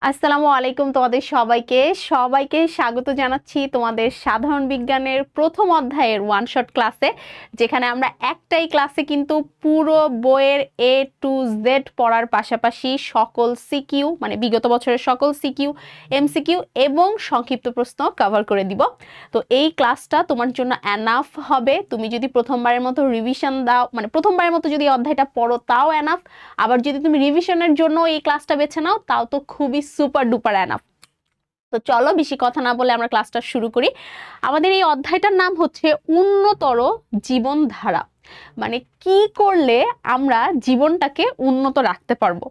আসসালামু আলাইকুম তোমাদের সবাইকে সবাইকে স্বাগত জানাচ্ছি তোমাদের সাধারণ বিজ্ঞানের প্রথম অধ্যায়ের ওয়ান শট ক্লাসে, যেখানে আমরা একটাই ক্লাসে কিন্তু পুরো বইয়ের এ টু জেড পড়ার পাশাপাশি সকল সিকিউ মানে বিগত বছরের সকল সিকিউ, এমসিকিউ এবং সংক্ষিপ্ত প্রশ্ন কভার করে দিব। তো এই ক্লাসটা তোমার জন্য এনাফ হবে। তুমি যদি প্রথমবারের মতো রিভিশন দাও, মানে প্রথমবারের মতো যদি অধ্যায়টা পড়ো তাও এনাফ, আবার যদি তুমি রিভিশনের জন্য এই ক্লাসটা বেছে নাও তাও তো খুবই সুপার ডুপার এনাফ। তো চলো বেশি কথা না বলে আমরা ক্লাসটা শুরু করি। আমাদের এই অধ্যায়টার নাম হচ্ছে উন্নতর জীবনধারা, মানে কি করলে আমরা জীবনটাকে উন্নত রাখতে পারবো।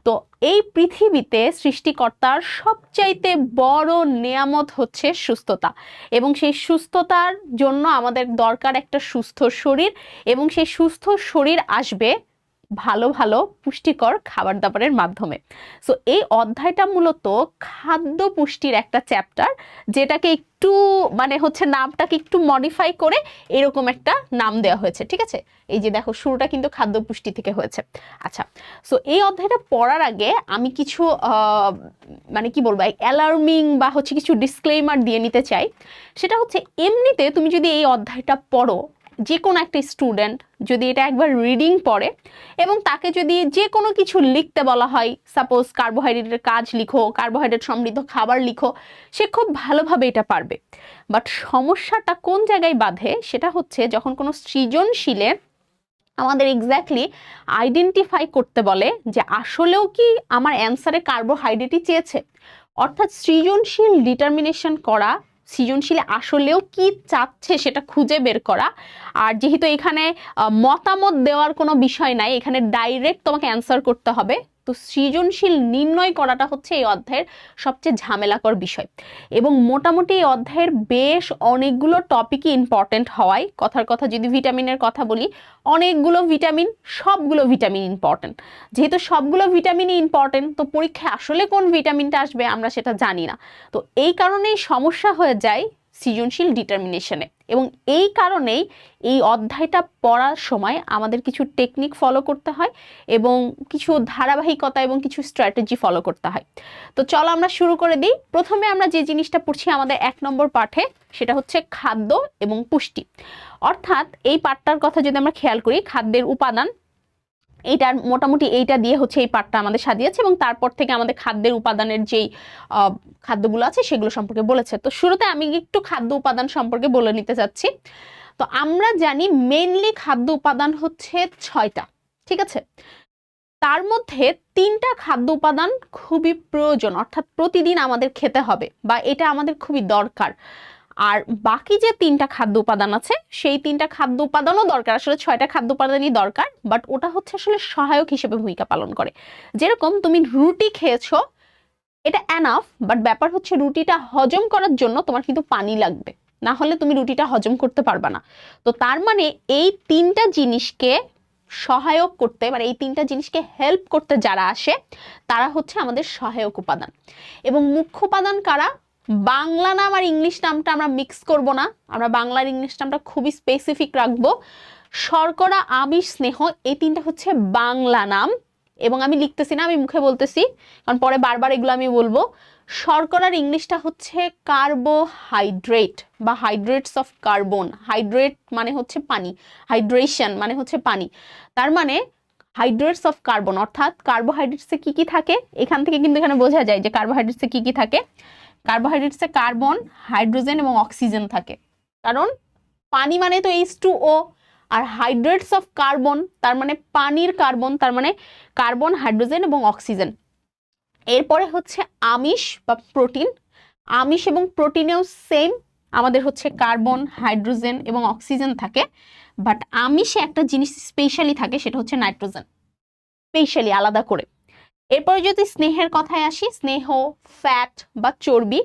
তো এই পৃথিবীতে সৃষ্টিকর্তার সবচাইতে বড় নেয়ামত হচ্ছে সুস্থতা, এবং সেই সুস্থতার জন্য আমাদের দরকার একটা সুস্থ শরীর, এবং সেই সুস্থ শরীর আসবে ভালো ভালো পুষ্টিকর খাবার দাবারের মাধ্যমে। সো এই অধ্যায়টা মূলত খাদ্য পুষ্টির একটা চ্যাপ্টার, যেটাকে একটু মানে হচ্ছে নামটাকে একটু মডিফাই করে এরকম একটা নাম দেওয়া হয়েছে। ঠিক আছে, এই যে দেখো শুরুটা কিন্তু খাদ্য পুষ্টি থেকে হয়েছে। আচ্ছা, সো এই অধ্যায়টা পড়ার আগে আমি কিছু মানে কি বলবো, অ্যালার্মিং বা হচ্ছে কিছু ডিসক্লেইমার দিয়ে নিতে চাই। সেটা হচ্ছে, এমনিতে তুমি যদি এই অধ্যায়টা পড়ো, যে কোনো একটা স্টুডেন্ট যদি এটা একবার রিডিং পড়ে এবং তাকে যদি যে কোনো কিছু লিখতে বলা হয়, সাপোজ কার্বোহাইড্রেটের কাজ লিখো, কার্বোহাইড্রেট সমৃদ্ধ খাবার লিখো, সে খুব ভালোভাবে এটা পারবে। বাট সমস্যাটা কোন জায়গায় বাধে, সেটা হচ্ছে যখন কোনো সৃজনশীলে আমাদের এক্স্যাক্টলি আইডেন্টিফাই করতে বলে যে আসলেও কি আমার অ্যান্সারে কার্বোহাইড্রেটই চেয়েছে। অর্থাৎ সৃজনশীল ডিটারমিনেশন করা, সৃজনশীল আসলেও কি চাচ্ছে সেটা খুঁজে বের করা। আর যেহেতু এখানে মতামত দেওয়ার কোনো বিষয় নাই, এখানে ডাইরেক্ট তোমাকে অ্যান্সার করতে হবে, তো সৃজনশীল নির্ণয় করাটা হচ্ছে এই অধ্যায়ের সবচেয়ে ঝামেলাকর বিষয়। এবং মোটামুটি এই অধ্যায়ের বেশ অনেকগুলো টপিকই ইম্পর্টেন্ট হওয়ায়, কথার কথা যদি ভিটামিনের কথা বলি, অনেকগুলো ভিটামিন, সবগুলো ভিটামিন ইম্পর্টেন্ট। যেহেতু সবগুলো ভিটামিনই ইম্পর্টেন্ট, তো পরীক্ষায় আসলে কোন ভিটামিনটা আসবে আমরা সেটা জানি না। তো এই কারণেই সমস্যা হয়ে যায় সৃজনশীল ডিটারমিনেশনে। এবং এই কারণেই এই অধ্যায়টা পড়ার সময় আমাদের কিছু টেকনিক ফলো করতে হয় এবং কিছু ধারাবাহিকতা এবং কিছু স্ট্র্যাটেজি ফলো করতে হয়। তো চলো আমরা শুরু করে দিই। প্রথমে আমরা যে জিনিসটা পড়ছি আমাদের 1 নম্বর পাঠে, সেটা হচ্ছে খাদ্য এবং পুষ্টি। অর্থাৎ এই পাঠটার কথা যদি আমরা খেয়াল করি, খাদ্যের উপাদান, এইটার মোটামুটি এইটা দিয়ে হচ্ছে এই পাঠটা আমাদের সাজিয়েছে, এবং তারপর থেকে আমাদের খাদ্যের উপাদানের যেই খাদ্যগুলো আছে সেগুলো সম্পর্কে বলেছে। তো শুরুতে আমি একটু খাদ্য উপাদান সম্পর্কে বলে নিতে চাচ্ছি। তো আমরা জানি মেইনলি খাদ্য উপাদান হচ্ছে 6টা। ঠিক আছে, তার মধ্যে 3টা খাদ্য উপাদান খুবই প্রয়োজন, অর্থাৎ প্রতিদিন আমাদের খেতে হবে বা এটা আমাদের খুবই দরকার। আর বাকি যে 3টা খাদ্য উপাদান আছে, সেই 3টা খাদ্য উপাদানও দরকার। আসলে 6টা খাদ্য উপাদানই দরকার, বাট ওটা হচ্ছে আসলে সহায়ক হিসেবে ভূমিকা পালন করে। যেরকম তুমি রুটি খেয়েছো, এটা এনাফ, বাট ব্যাপার হচ্ছে রুটিটা হজম করার জন্য তোমার কিন্তু পানি লাগবে, না হলে তুমি রুটিটা হজম করতে পারবে না। তো তার মানে এই 3টা জিনিসকে সহায়ক করতে, মানে এই 3টা জিনিসকে হেল্প করতে যারা আসে তারা হচ্ছে আমাদের সহায়ক উপাদান। এবং মুখ্য উপাদান কারা? বাংলা নাম আর ইংলিশ নামটা আমরা মিক্স করব না, আমরা বাংলার ইংলিশ নামটা খুবই স্পেসিফিক রাখবো। শর্করা, আমিষ, স্নেহ, এই 3টা হচ্ছে বাংলা নাম। এবং আমি লিখতেছি না, আমি মুখে বলতেছি, কারণ পরে বারবার এগুলো আমি বলবো। শর্করার ইংলিশটা হচ্ছে কার্বোহাইড্রেট বা হাইড্রেটস অফ কার্বন। হাইড্রেট মানে হচ্ছে পানি, হাইড্রেশন মানে হচ্ছে পানি। তার মানে হাইড্রেটস অফ কার্বন, অর্থাৎ কার্বোহাইড্রেটসে কি কি থাকে, এখান থেকে কিন্তু এখানে বোঝা যায় যে কার্বোহাইড্রেটসে কি কি থাকে। কার্বোহাইড্রেটসে কার্বন, হাইড্রোজেন এবং অক্সিজেন থাকে, কারণ পানি মানে তো H2O, R hydrates of carbon তার মানে পানির কার্বন, তার মানে কার্বন, হাইড্রোজেন এবং অক্সিজেন। এরপরে হচ্ছে আমিষ বা প্রোটিন। আমিষ এবং প্রোটিনেও সেম, আমাদের হচ্ছে কার্বন, হাইড্রোজেন এবং অক্সিজেন থাকে, বাট আমিষে একটা জিনিস স্পেশালি থাকে, সেটা হচ্ছে নাইট্রোজেন, স্পেশালি আলাদা করে। এরপরে যদি স্নেহের কথায় আসি, স্নেহ, ফ্যাট বা চর্বি,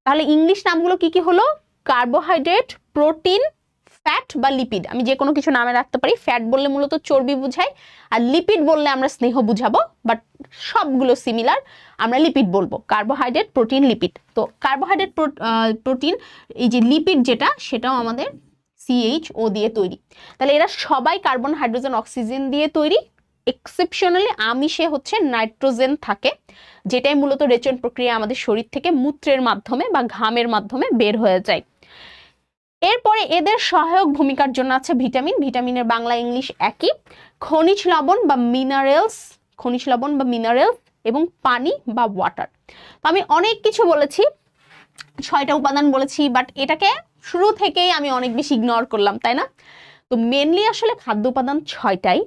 তাহলে ইংলিশ নামগুলো কি কি হলো? কার্বোহাইড্রেট, প্রোটিন, ফ্যাট বা লিপিড। আমি যে কোনো কিছু নামে রাখতে পারি। ফ্যাট বললে মূলত চর্বি বুঝাই, আর লিপিড বললে আমরা স্নেহ বুঝাবো, বাট সবগুলো সিমিলার, আমরা লিপিড বলবো। Carbohydrate, protein, lipid. তো কার্বোহাইড্রেট, প্রোটিন, এই যে লিপিড যেটা, সেটাও আমাদের CHO দিয়ে তৈরি। তাহলে এরা সবাই কার্বন, হাইড্রোজেন, অক্সিজেন দিয়ে তৈরি। এক্সেপশনালি আমিষে হচ্ছে নাইট্রোজেন থাকে, যেটাই মূলত রেচন প্রক্রিয়া আমাদের শরীর থেকে মূত্রের মাধ্যমে বা ঘামের মাধ্যমে বের হয়ে যায়। এরপরে এদের সহায়ক ভূমিকার জন্য আছে ভিটামিন। ভিটামিনের বাংলা ইংলিশ একই, খনিজ লবণ বা মিনারেলস, খনিজ লবণ বা মিনারেলস এবং পানি বা ওয়াটার। তো আমি অনেক কিছু বলেছি, 6টা উপাদান বলেছি, বাট এটাকে শুরু থেকেই আমি অনেক বেশি ইগনোর করলাম, তাই না? তো মেনলি আসলে খাদ্য উপাদান 6টাই,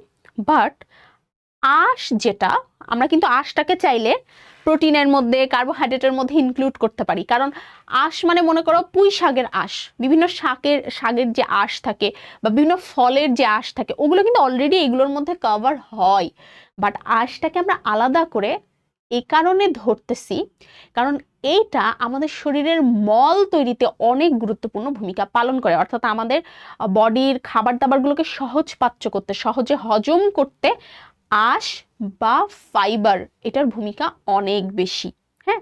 বাট আঁশ যেটা, আমরা কিন্তু আঁশটাকে চাইলে প্রোটিনের মধ্যে, কার্বোহাইড্রেটের মধ্যে ইনক্লুড করতে পারি। কারণ আঁশ মানে মনে করো পুঁই শাকের আঁশ, বিভিন্ন শাকের যে আঁশ থাকে বা বিভিন্ন ফলের যে আঁশ থাকে, ওগুলো কিন্তু অলরেডি এগুলোর মধ্যে কভার হয়। বাট আঁশটাকে আমরা আলাদা করে এই কারণে ধরতেছি, কারণ এইটা আমাদের শরীরের মল তৈরিতে অনেক গুরুত্বপূর্ণ ভূমিকা পালন করে। অর্থাৎ আমাদের বডির খাবার দাবারগুলোকে সহজপাচ্য করতে, সহজে হজম করতে আঁশ বা ফাইবার এটার ভূমিকা অনেক বেশি। হ্যাঁ,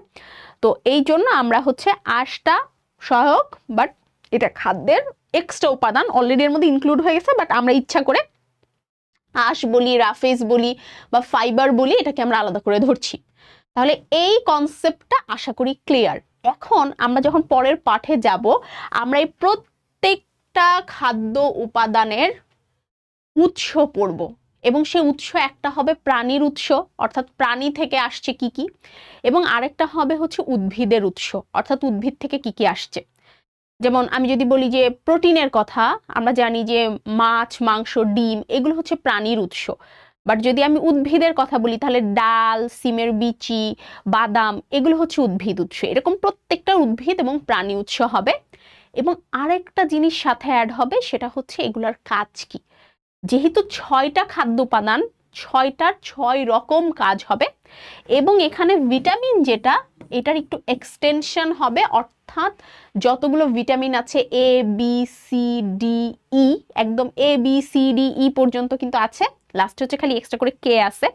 তো এই জন্য আমরা হচ্ছে আঁশটা সহায়ক, বাট এটা খাদ্যের এক্সট্রা উপাদান, অলরেডি এর মধ্যে ইনক্লুড হয়ে গেছে, বাট আমরা ইচ্ছা করে আঁশ বলি, রাফেজ বলি বা ফাইবার বলি, এটাকে আমরা আলাদা করে ধরছি। তাহলে এই কনসেপ্টটা আশা করি ক্লিয়ার। এখন আমরা যখন পরের পাঠে যাব, আমরা এই প্রত্যেকটা খাদ্য উপাদানের উৎস পড়ব, এবং সেই উৎস একটা হবে প্রাণীর উৎস, অর্থাৎ প্রাণী থেকে আসছে কি কি, এবং আরেকটা হবে হচ্ছে উদ্ভিদের উৎস, অর্থাৎ উদ্ভিদ থেকে কি কি আসছে। যেমন আমি যদি বলি যে প্রোটিনের কথা, আমরা জানি যে মাছ, মাংস, ডিম এগুলো হচ্ছে প্রাণীর উৎস। বাট যদি আমি উদ্ভিদের কথা বলি, তাহলে ডাল, সিমের বিচি, বাদাম এগুলো হচ্ছে উদ্ভিদ উৎস। এরকম প্রত্যেকটা উদ্ভিদ এবং প্রাণী উৎস হবে। এবং আরেকটা জিনিস সাথে অ্যাড হবে, সেটা হচ্ছে এগুলার কাজ কি। যেহেতু 6টা খাদ্য উপাদান, 6টার 6 রকম কাজ হবে, এবং এখানে ভিটামিন যেটা, এটার একটু এক্সটেনশন হবে, অর্থাৎ যতগুলো ভিটামিন আছে A B C D E, একদম A B C D E পর্যন্ত কিন্তু আছে, লাস্টে হচ্ছে খালি এক্সট্রা করে কে আছে।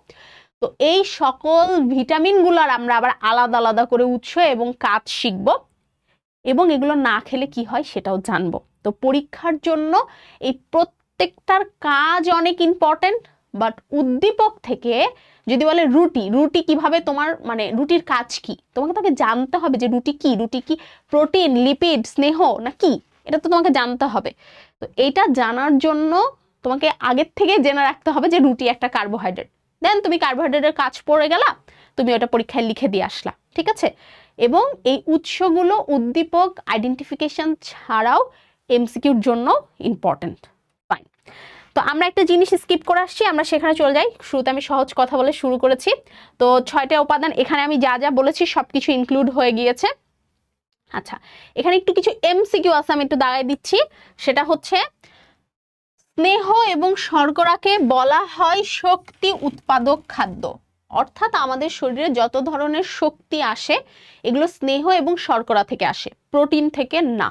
তো এই সকল ভিটামিনগুলোর আমরা আবার আলাদা আলাদা করে উৎস এবং কাজ শিখব, এবং এগুলো না খেলে কি হয় সেটাও জানবো। তো পরীক্ষার জন্য এই প্রত্যেকটার কাজ অনেক ইম্পর্টেন্ট। বাট উদ্দীপক থেকে যদি বলে রুটি কিভাবে তোমার, মানে রুটির কাজ কি, তোমাকে তাকে জানতে হবে যে রুটি কি প্রোটিন, লিপিড, স্নেহ না কি, এটা তো তোমাকে জানতে হবে। তো এটা জানার জন্য তোমাকে আগের থেকে জেনে রাখতে হবে যে রুটি একটা কার্বোহাইড্রেট। দেন তুমি কার্বোহাইড্রেটের কাজ পড়ে গেলা, তুমি ওটা পরীক্ষায় লিখে দিয়ে আসলা, ঠিক আছে? এবং এই উৎসগুলো উদ্দীপক আইডেন্টিফিকেশন ছাড়াও এমসিকিউর জন্য ইম্পর্টেন্ট। ফাইন, তো আমরা একটা জিনিস স্কিপ করে আসছি, আমরা সেখানে চলে যাই। শুরুতে আমি সহজ কথা বলে শুরু করেছি। তো 6টা উপাদান, এখানে আমি যা যা বলেছি সবকিছু ইনক্লুড হয়ে গিয়েছে। আচ্ছা, এখানে একটু কিছু এমসিকিউ আছে, আমি একটু দাগাই দিচ্ছি। সেটা হচ্ছে স্নেহ এবং শর্করাকে বলা হয় শক্তি উৎপাদক খাদ্য। অর্থাৎ আমাদের শরীরে যত ধরনের শক্তি আসে, এগুলো স্নেহ এবং শর্করা থেকে আসে, প্রোটিন থেকে না।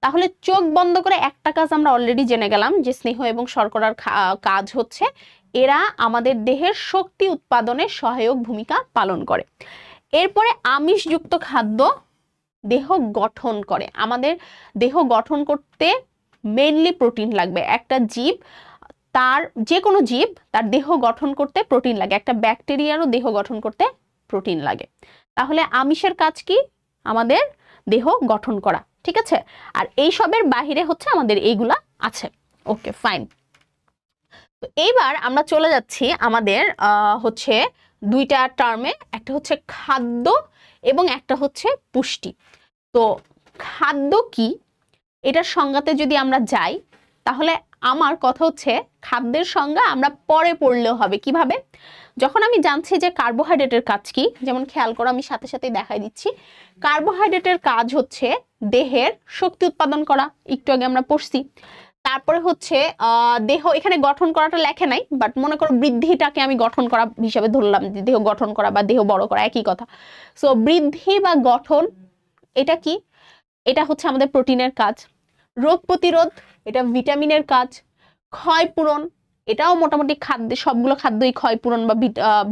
তাহলে চোখ বন্ধ করে একটা কাজ আমরা অলরেডি জেনে গেলাম, যে স্নেহ এবং শর্করার কাজ হচ্ছে এরা আমাদের দেহের শক্তি উৎপাদনে সহায়ক ভূমিকা পালন করে। এরপরে আমিষযুক্ত খাদ্য দেহ গঠন করে। আমাদের দেহ গঠন করতে মেইনলি প্রোটিন লাগবে। একটা জীব, তার যে কোনো জীব, তার দেহ গঠন করতে প্রোটিন লাগে। একটা ব্যাকটেরিয়ারও দেহ গঠন করতে প্রোটিন লাগে। তাহলে আমিষের কাজ কি? আমাদের দেহ গঠন করা, ঠিক আছে? আর এই সবের বাহিরে হচ্ছে আমাদের এইগুলা আছে। ওকে, ফাইন। তো এইবার আমরা চলে যাচ্ছি আমাদের হচ্ছে 2টা টার্মে, একটা হচ্ছে খাদ্য এবং একটা হচ্ছে পুষ্টি। তো খাদ্য কি, এটার সংজ্ঞাতে যদি আমরা যাই, তাহলে আমার কথা হচ্ছে খাদ্যের সংজ্ঞা আমরা পরে পড়লেও হবে। কিভাবে? যখন আমি জানছি যে কার্বোহাইড্রেটের কাজ কি, যেমন খেয়াল করো আমি সাথে সাথে দেখাই দিচ্ছি। কার্বোহাইড্রেটের কাজ হচ্ছে দেহের শক্তি উৎপাদন করা, একটু আগে আমরা পড়ছি। তারপরে হচ্ছে দেহ, এখানে গঠন করাটা লেখে নাই, বাট মনে করো বৃদ্ধিটাকে আমি গঠন করা হিসাবে ধরলাম, যে দেহ গঠন করা বা দেহ বড় করা একই কথা। সো বৃদ্ধি বা গঠন, এটা কি? এটা হচ্ছে আমাদের প্রোটিনের কাজ। রোগ প্রতিরোধ, এটা ভিটামিনের কাজ। ক্ষয় পূরণ, এটাও মোটামুটি খাদ্যে, সবগুলো খাদ্যই ক্ষয় পূরণ বা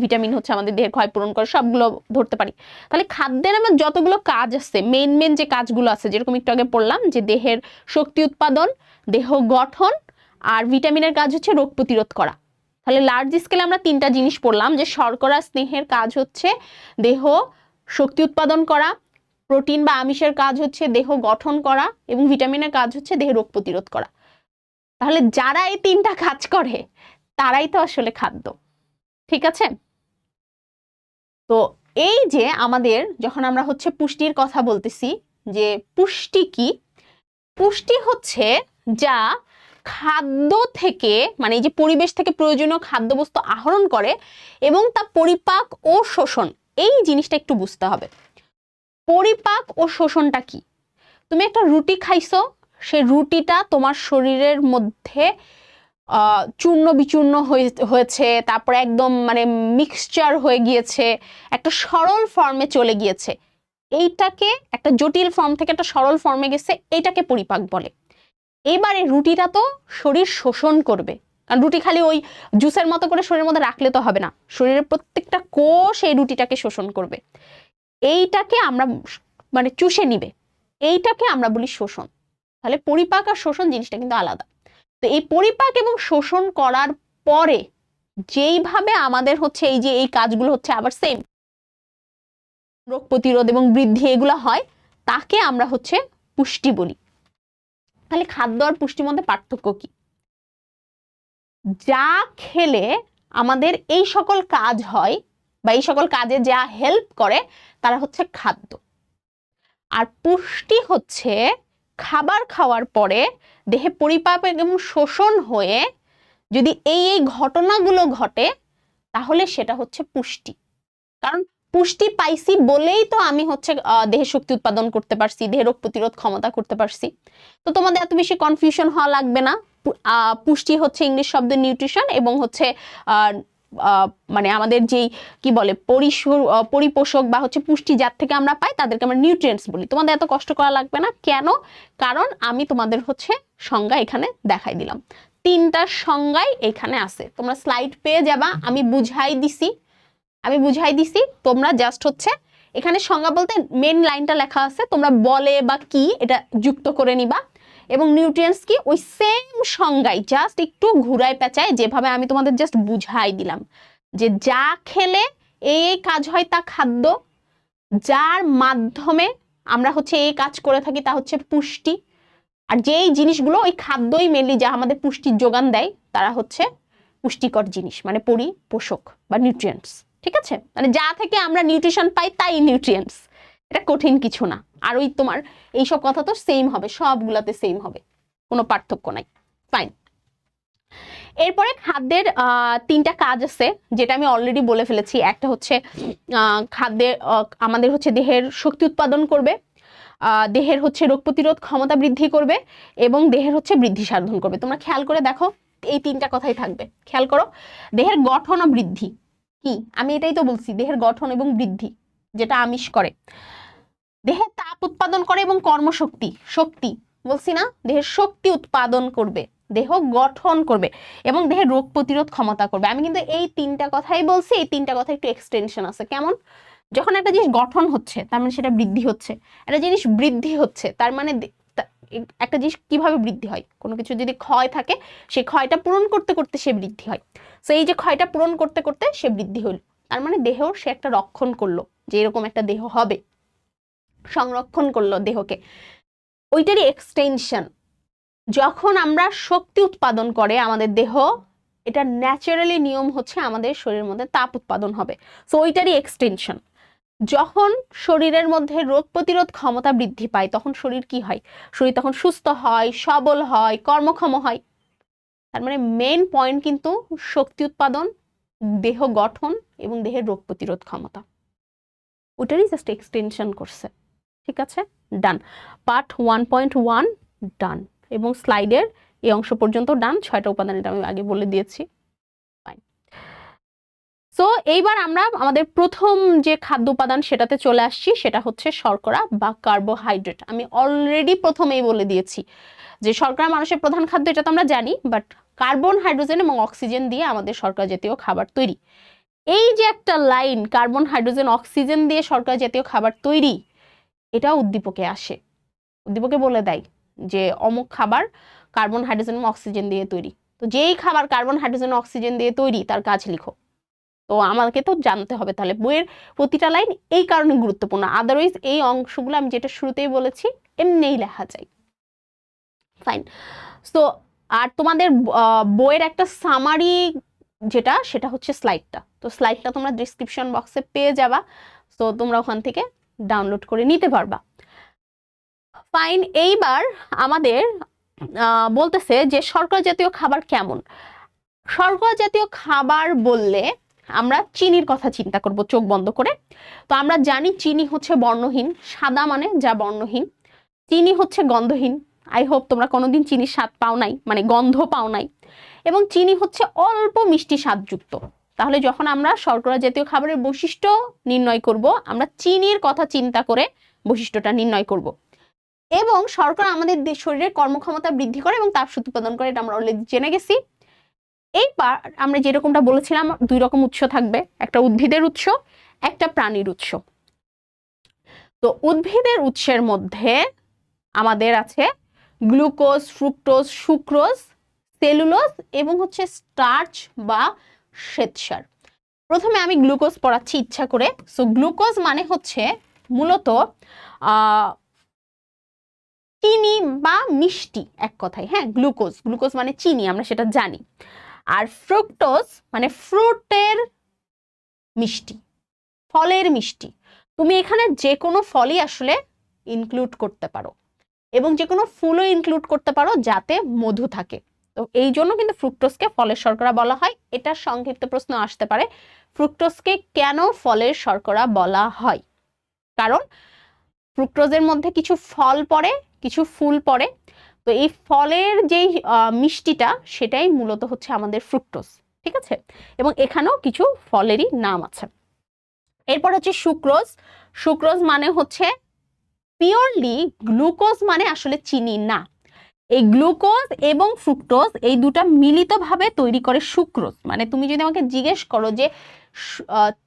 ভিটামিন হচ্ছে আমাদের দেহের ক্ষয় পূরণ করে, সবগুলো ধরতে পারি। তাহলে খাদ্যের আমার যতগুলো কাজ আছে, মেন যে কাজগুলো আছে, যেরকম একটু আগে পড়লাম যে দেহের শক্তি উৎপাদন, দেহ গঠন, আর ভিটামিনের কাজ হচ্ছে রোগ প্রতিরোধ করা। তাহলে লার্জ স্কেলে আমরা তিনটা জিনিস পড়লাম, যে শর্করা স্নেহের কাজ হচ্ছে দেহ শক্তি উৎপাদন করা, প্রোটিন বা আমিষের কাজ হচ্ছে দেহ গঠন করা, এবং ভিটামিনের কাজ হচ্ছে দেহ রোগ প্রতিরোধ করা। তাহলে যারা এই তিনটা কাজ করে তারাই তো আসলে খাদ্য। ঠিক আছে? তো এই যে আমাদের যখন আমরা হচ্ছে পুষ্টির কথা বলতেছি, যে পুষ্টি কি? পুষ্টি হচ্ছে যা খাদ্য থেকে, মানে এই যে পরিবেশ থেকে প্রয়োজনীয় খাদ্যবস্তু আহরণ করে এবং তা পরিপাক ও শোষণ, এই জিনিসটা একটু বুঝতে হবে। পরিপাক ও শোষণটা কি? তুমি একটা রুটি খাইছো, সেই রুটিটা তোমার শরীরের মধ্যে চূর্ণ বিচূর্ণ হয়েছে, তারপরে একদম মানে মিক্সচার হয়ে গিয়েছে, একটা সরল ফর্মে চলে গিয়েছে। এইটাকে, একটা জটিল ফর্ম থেকে একটা সরল ফর্মে গেছে, এইটাকে পরিপাক বলে। এবারে রুটিটা তো শরীর শোষণ করবে, কারণ রুটি খালি ওই জুসের মতো করে শরীরের মধ্যে রাখলে তো হবে না, শরীরের প্রত্যেকটা কোষ এই রুটিটাকে শোষণ করবে। এইটাকে আমরা মানে চুষে নিবে, এইটাকে আমরা বলি শোষণ। তাহলে পরিপাক আর শোষণ জিনিসটা কিন্তু আলাদা। তো এই পরিপাক এবং শোষণ করার পরে যেইভাবে আমাদের হচ্ছে এই যে এই কাজগুলো হচ্ছে আবার সেম, রোগ প্রতিরোধ এবং বৃদ্ধি এগুলো হয়, তাকে আমরা হচ্ছে পুষ্টি বলি। তাহলে খাদ্য আর পুষ্টির মধ্যে পার্থক্য কি? যা খেলে আমাদের এই সকল কাজ হয় বা এই সকল কাজে যা হেল্প করে তারা হচ্ছে খাদ্য। আর পুষ্টি হচ্ছে খাবার খাওয়ার পরে দেহে পরিপাক এবং শোষণ হয়ে যদি এই এই ঘটনাগুলো ঘটে তাহলে সেটা হচ্ছে পুষ্টি। কারণ পুষ্টি পাইছি বলেই তো আমি হচ্ছে দেহে শক্তি উৎপাদন করতে পারছি, দেহে রোগ প্রতিরোধ ক্ষমতা করতে পারছি। তো তোমাদের এত বেশি কনফিউশন হওয়া লাগবে না। পুষ্টি হচ্ছে ইংলিশ শব্দ নিউট্রিশন, এবং হচ্ছে মানে আমাদের যেই কি বলে পরিপোষক বা হচ্ছে পুষ্টি যার থেকে আমরা পাই তাদেরকে আমরা নিউট্রিয়েন্টস বলি। তোমাদের এত কষ্ট করা লাগবে না। কেন? কারণ আমি তোমাদের হচ্ছে সংজ্ঞা এখানে দেখাই দিলাম, তিনটা সংজ্ঞাই এখানে আছে, তোমরা স্লাইড পেয়ে যাবা। আমি বুঝাই দিছি, তোমরা জাস্ট হচ্ছে এখানে সংজ্ঞা বলতে মেন লাইনটা লেখা আছে, তোমরা বলে বা কি এটা যুক্ত করে নিবা, এবং নিউট্রিয়েন্টস কি ওই সেম সংজ্ঞায় জাস্ট একটু ঘুরায় পেঁচায় যেভাবে আমি তোমাদের জাস্ট বুঝাই দিলাম, যে যা খেলে এই কাজ হয় তা খাদ্য, যার মাধ্যমে আমরা হচ্ছে এই কাজ করে থাকি তা হচ্ছে পুষ্টি, আর যেই জিনিসগুলো ওই খাদ্যই মেনলি যা আমাদের পুষ্টির যোগান দেয় তারা হচ্ছে পুষ্টিকর জিনিস, মানে পরিপোষক বা নিউট্রিয়েন্টস। ঠিক আছে? মানে যা থেকে আমরা নিউট্রিশন পাই তাই নিউট্রিয়েন্টস, এটা কঠিন কিছু না। আর ওই তোমার এইসব কথা তো সেম হবে, সবগুলাতে সেম হবে, কোনো পার্থক্য নাই। ফাইন। এরপরে খাদ্যের তিনটা কাজ আছে, যেটা আমি অলরেডি বলে ফেলেছি। একটা হচ্ছে খাদ্যের আমাদের হচ্ছে দেহের শক্তি উৎপাদন করবে, দেহের হচ্ছে রোগ প্রতিরোধ ক্ষমতা বৃদ্ধি করবে, এবং দেহের হচ্ছে বৃদ্ধি সাধন করবে। তোমরা খেয়াল করে দেখো, এই তিনটা কথাই থাকবে, খেয়াল করো। দেহের গঠন ও বৃদ্ধি কি? আমি এটাই তো বলছি, দেহের গঠন এবং বৃদ্ধি যেটা আমিষ করে। দেহে তাপ উৎপাদন করে এবং শক্তি বলছি না, দেহের শক্তি উৎপাদন করবে, দেহ গঠন করবে, এবং দেহের রোগ প্রতিরোধ ক্ষমতা করবে। আমি কিন্তু এই তিনটা কথাই বলছি, এই তিনটা কথা একটু এক্সটেনশন আছে। কেমন? যখন একটা জিনিস গঠন হচ্ছে তার মানে সেটা বৃদ্ধি হচ্ছে, একটা জিনিস বৃদ্ধি হচ্ছে তার মানে একটা জিনিস কিভাবে বৃদ্ধি হয়, কোনো কিছু যদি ক্ষয় থাকে সেই ক্ষয়টা পূরণ করতে করতে সে বৃদ্ধি হয়। তো এই যে ক্ষয়টা পূরণ করতে করতে সে বৃদ্ধি হইল, তার মানে দেহ সে একটা রক্ষণ করলো, যে এরকম একটা দেহ হবে, সংরক্ষণ করলো দেহকে, ওইটারই এক্সটেনশন। যখন আমরা শক্তি উৎপাদন করে আমাদের দেহ, এটা ন্যাচারালি নিয়ম হচ্ছে আমাদের শরীরের মধ্যে তাপ উৎপাদন হবে, সো ওইটারই এক্সটেনশন। যখন শরীরের মধ্যে রোগ প্রতিরোধ ক্ষমতা বৃদ্ধি পায় তখন শরীর কি হয়? শরীর তখন সুস্থ হয়, সবল হয়, কর্মক্ষম হয়। তার মানে মেন পয়েন্ট কিন্তু শক্তি উৎপাদন, দেহ গঠন এবং দেহের রোগ প্রতিরোধ ক্ষমতা, ওটারই জাস্ট এক্সটেনশন করছে। ঠিক আছে? ডান। পার্ট 1.1 ডান, এবং স্লাইডের এই অংশ পর্যন্ত ডান। 6টা উপাদান এটা আমি আগে বলে দিয়েছি। সো এইবার আমরা আমাদের প্রথম যে খাদ্য উপাদান সেটাতে চলে আসছি, সেটা হচ্ছে শর্করা বা কার্বোহাইড্রেট। আমি অলরেডি প্রথমেই বলে দিয়েছি যে শর্করা মানুষের প্রধান খাদ্য, এটা তো আমরা জানি, বাট কার্বন, হাইড্রোজেন এবং অক্সিজেন দিয়ে আমাদের শর্করা জাতীয় খাবার তৈরি। এই যে একটা লাইন, কার্বন, হাইড্রোজেন, অক্সিজেন দিয়ে শর্করা জাতীয় খাবার তৈরি, এটা উদ্দীপকে আসে, উদ্দীপকে বলে দেয় যে অমুক খাবার কার্বন, হাইড্রোজেন এবং অক্সিজেন দিয়ে তৈরি। তো যেই খাবার কার্বন হাইড্রোজেন অক্সিজেন দিয়ে তৈরি তার কাজ লিখো। তো আমাকে তো জানতে হবে, তাহলে বইয়ের প্রতিটা লাইন এই কারণে গুরুত্বপূর্ণ, আদারওয়াইজ এই অংশগুলো আমি যেটা শুরুতেই বলেছি এমনিই লেখা যায়। ফাইন। সো আর তোমাদের বইয়ের একটা সামারি যেটা, সেটা হচ্ছে স্লাইডটা। তো স্লাইডটা তোমরা ডেসক্রিপশন বক্সে পেয়ে যাবা, তো তোমরা ওখান থেকে ডাউনলোড করে নিতে পারবা। ফাইন। এইবার আমাদের বলতেছে যে শর্করা জাতীয় খাবার কেমন। শর্করা জাতীয় খাবার বললে আমরা চিনির কথা চিন্তা করব চোখ বন্ধ করে। তো আমরা জানি চিনি হচ্ছে বর্ণহীন, সাদা মানে যা বর্ণহীন। চিনি হচ্ছে গন্ধহীন, আই হোপ তোমরা কোনোদিন চিনির স্বাদ পাও নাই, মানে গন্ধ পাও নাই। এবং চিনি হচ্ছে অল্প মিষ্টি স্বাদযুক্ত। তাহলে যখন আমরা শর্করা জাতীয় খাবারের বৈশিষ্ট্য নির্ণয় করব, আমরা চিনির কথা চিন্তা করে বৈশিষ্ট্যটা নির্ণয় করব। এবং শর্করা আমাদের শরীরের কর্মক্ষমতা বৃদ্ধি করে এবং তাপশক্তি উৎপাদন করে, এটা আমরা অলরেডি জেনে গেছি। এইবার আমরা যেরকমটা বলেছিলাম 2 রকম উৎস থাকবে, একটা উদ্ভিদের উৎস, একটা প্রাণীর উৎস। তো উদ্ভিদের উৎসের মধ্যে আমাদের আছে গ্লুকোজ, ফ্রুক্টোজ, সুক্রোজ, সেলুলোজ এবং হচ্ছে স্টার্চ বা শ্বেতসার। প্রথমে আমি গ্লুকোজ পড়াচ্ছি ইচ্ছা করে। সো গ্লুকোজ মানে হচ্ছে মূলত চিনি বা মিষ্টি, এক কথায়। হ্যাঁ, গ্লুকোজ, গ্লুকোজ মানে চিনি, আমরা সেটা জানি। আর ফ্রুক্টোজ মানে ফ্রুটের মিষ্টি, ফলের মিষ্টি। তুমি এখানে যে কোনো ফলই আসলে ইনক্লুড করতে পারো এবং যে কোনো ফুলও ইনক্লুড করতে পারো যাতে মধু থাকে। তো এই জন্য কিন্তু ফ্রুক্টোজকে ফলের শর্করা বলা হয়। এটার সংক্ষিপ্ত প্রশ্ন আসতে পারে, ফ্রুক্টোজকে কেন ফলের শর্করা বলা হয়? কারণ ফ্রুক্টোজের মধ্যে কিছু ফল পড়ে, কিছু ফুল পড়ে। তো এই ফলের যেই মিষ্টিটা, সেটাই মূলত হচ্ছে আমাদের ফ্রুক্টোজ। ঠিক আছে? এবং এখানেও কিছু ফলেরই নাম আছে। এরপর হচ্ছে সুক্রোজ। সুক্রোজ মানে হচ্ছে পিওরলি গ্লুকোজ, মানে আসলে চিনি না। এই গ্লুকোজ এবং ফ্রুক্টোজ এই দুটা মিলিতভাবে তৈরি করে সুক্রোজ। মানে তুমি যদি আমাকে জিজ্ঞেস করো যে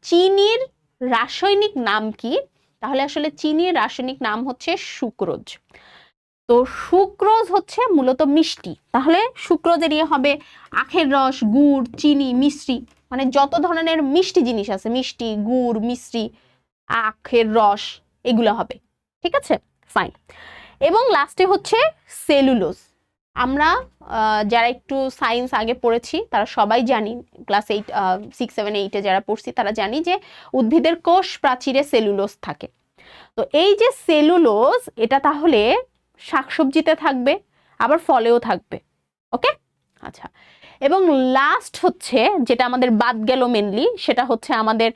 চিনির রাসায়নিক নাম কি, তাহলে আসলে চিনির রাসায়নিক নাম হচ্ছে সুক্রোজ। তো সুক্রোজ হচ্ছে মূলত মিষ্টি। তাহলে সুক্রোজের ইয়ে হবে আখের রস, গুড়, চিনি, মিশ্রি, মানে যত ধরনের মিষ্টি জিনিস আছে, মিষ্টি, গুড়, মিশ্রি, আখের রস, এগুলো হবে। ঠিক আছে? ফাইন। এবং লাস্টে হচ্ছে সেলুলোজ। আমরা যারা একটু সায়েন্স আগে পড়েছি তারা সবাই জানি, ক্লাস 8, 6, 7, 8-এ যারা পড়ছি তারা জানি যে উদ্ভিদের কোষ প্রাচীরে সেলুলোজ থাকে। তো এই যে সেলুলোজ, এটা তাহলে শাকসবজিতে থাকবে, আবার ফলেও থাকবে। ওকে, আচ্ছা। এবং লাস্ট হচ্ছে যেটা আমাদের বাদ গেল মেনলি, সেটা হচ্ছে আমাদের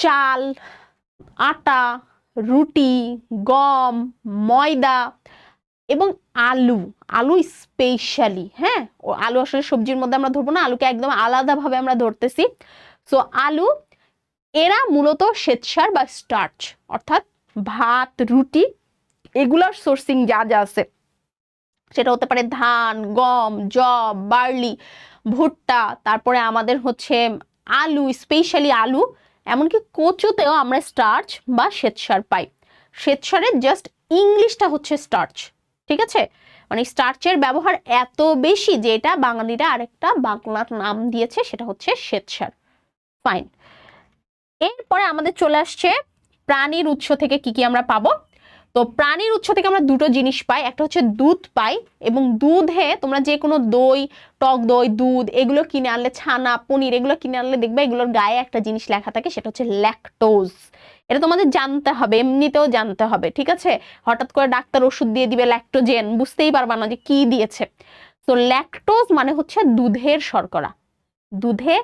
চাল, আটা, রুটি, গম, ময়দা এবং আলু। আলু স্পেশালি, হ্যাঁ, ও আলু আসলে সবজির মধ্যে আমরা ধরবো না, আলুকে একদম আলাদাভাবে আমরা ধরতেছি। সো আলু, এরা মূলত শ্বেতসার বা স্টার্চ, অর্থাৎ ভাত, রুটি, এগুলোর সোর্সিং যা যা আছে, সেটা হতে পারে ধান, গম, যব, বার্লি, ভুট্টা, তারপরে আমাদের হচ্ছে আলু, স্পেশালি আলু, এমনকি কচুতেও আমরা স্টার্চ বা শ্বেতসার পাই। শ্বেতসারের জাস্ট ইংলিশটা হচ্ছে স্টার্চ। ঠিক আছে? মানে স্টার্চের ব্যবহার এত বেশি যে এটা বাঙালিরা আরেকটা বাংলার নাম দিয়েছে, সেটা হচ্ছে শ্বেতসার। ফাইন। এরপরে আমাদের চলে আসছে প্রাণীর উৎস থেকে কি কি আমরা পাবো। তো প্রাণীর উৎস থেকে আমরা দুটো জিনিস পাই, একটা হচ্ছে দুধ পাই, এবং দুধে তোমরা যে কোনো দই, টক দই, দুধ, এগুলো কিনে আনলে, ছানা, পনির, এগুলো কিনে আনলে দেখবে এগুলোর গায়ে একটা জিনিস লেখা থাকে, সেটা হচ্ছে ল্যাকটোজ। এটা তোমাদের জানতে হবে, এমনিতেও জানতে হবে। ঠিক আছে? হঠাৎ করে ডাক্তার ওষুধ দিয়ে দিবে ল্যাকটোজেন, বুঝতেই পারবা না যে কি দিয়েছে। তো ল্যাকটোজ মানে হচ্ছে দুধের শর্করা, দুধে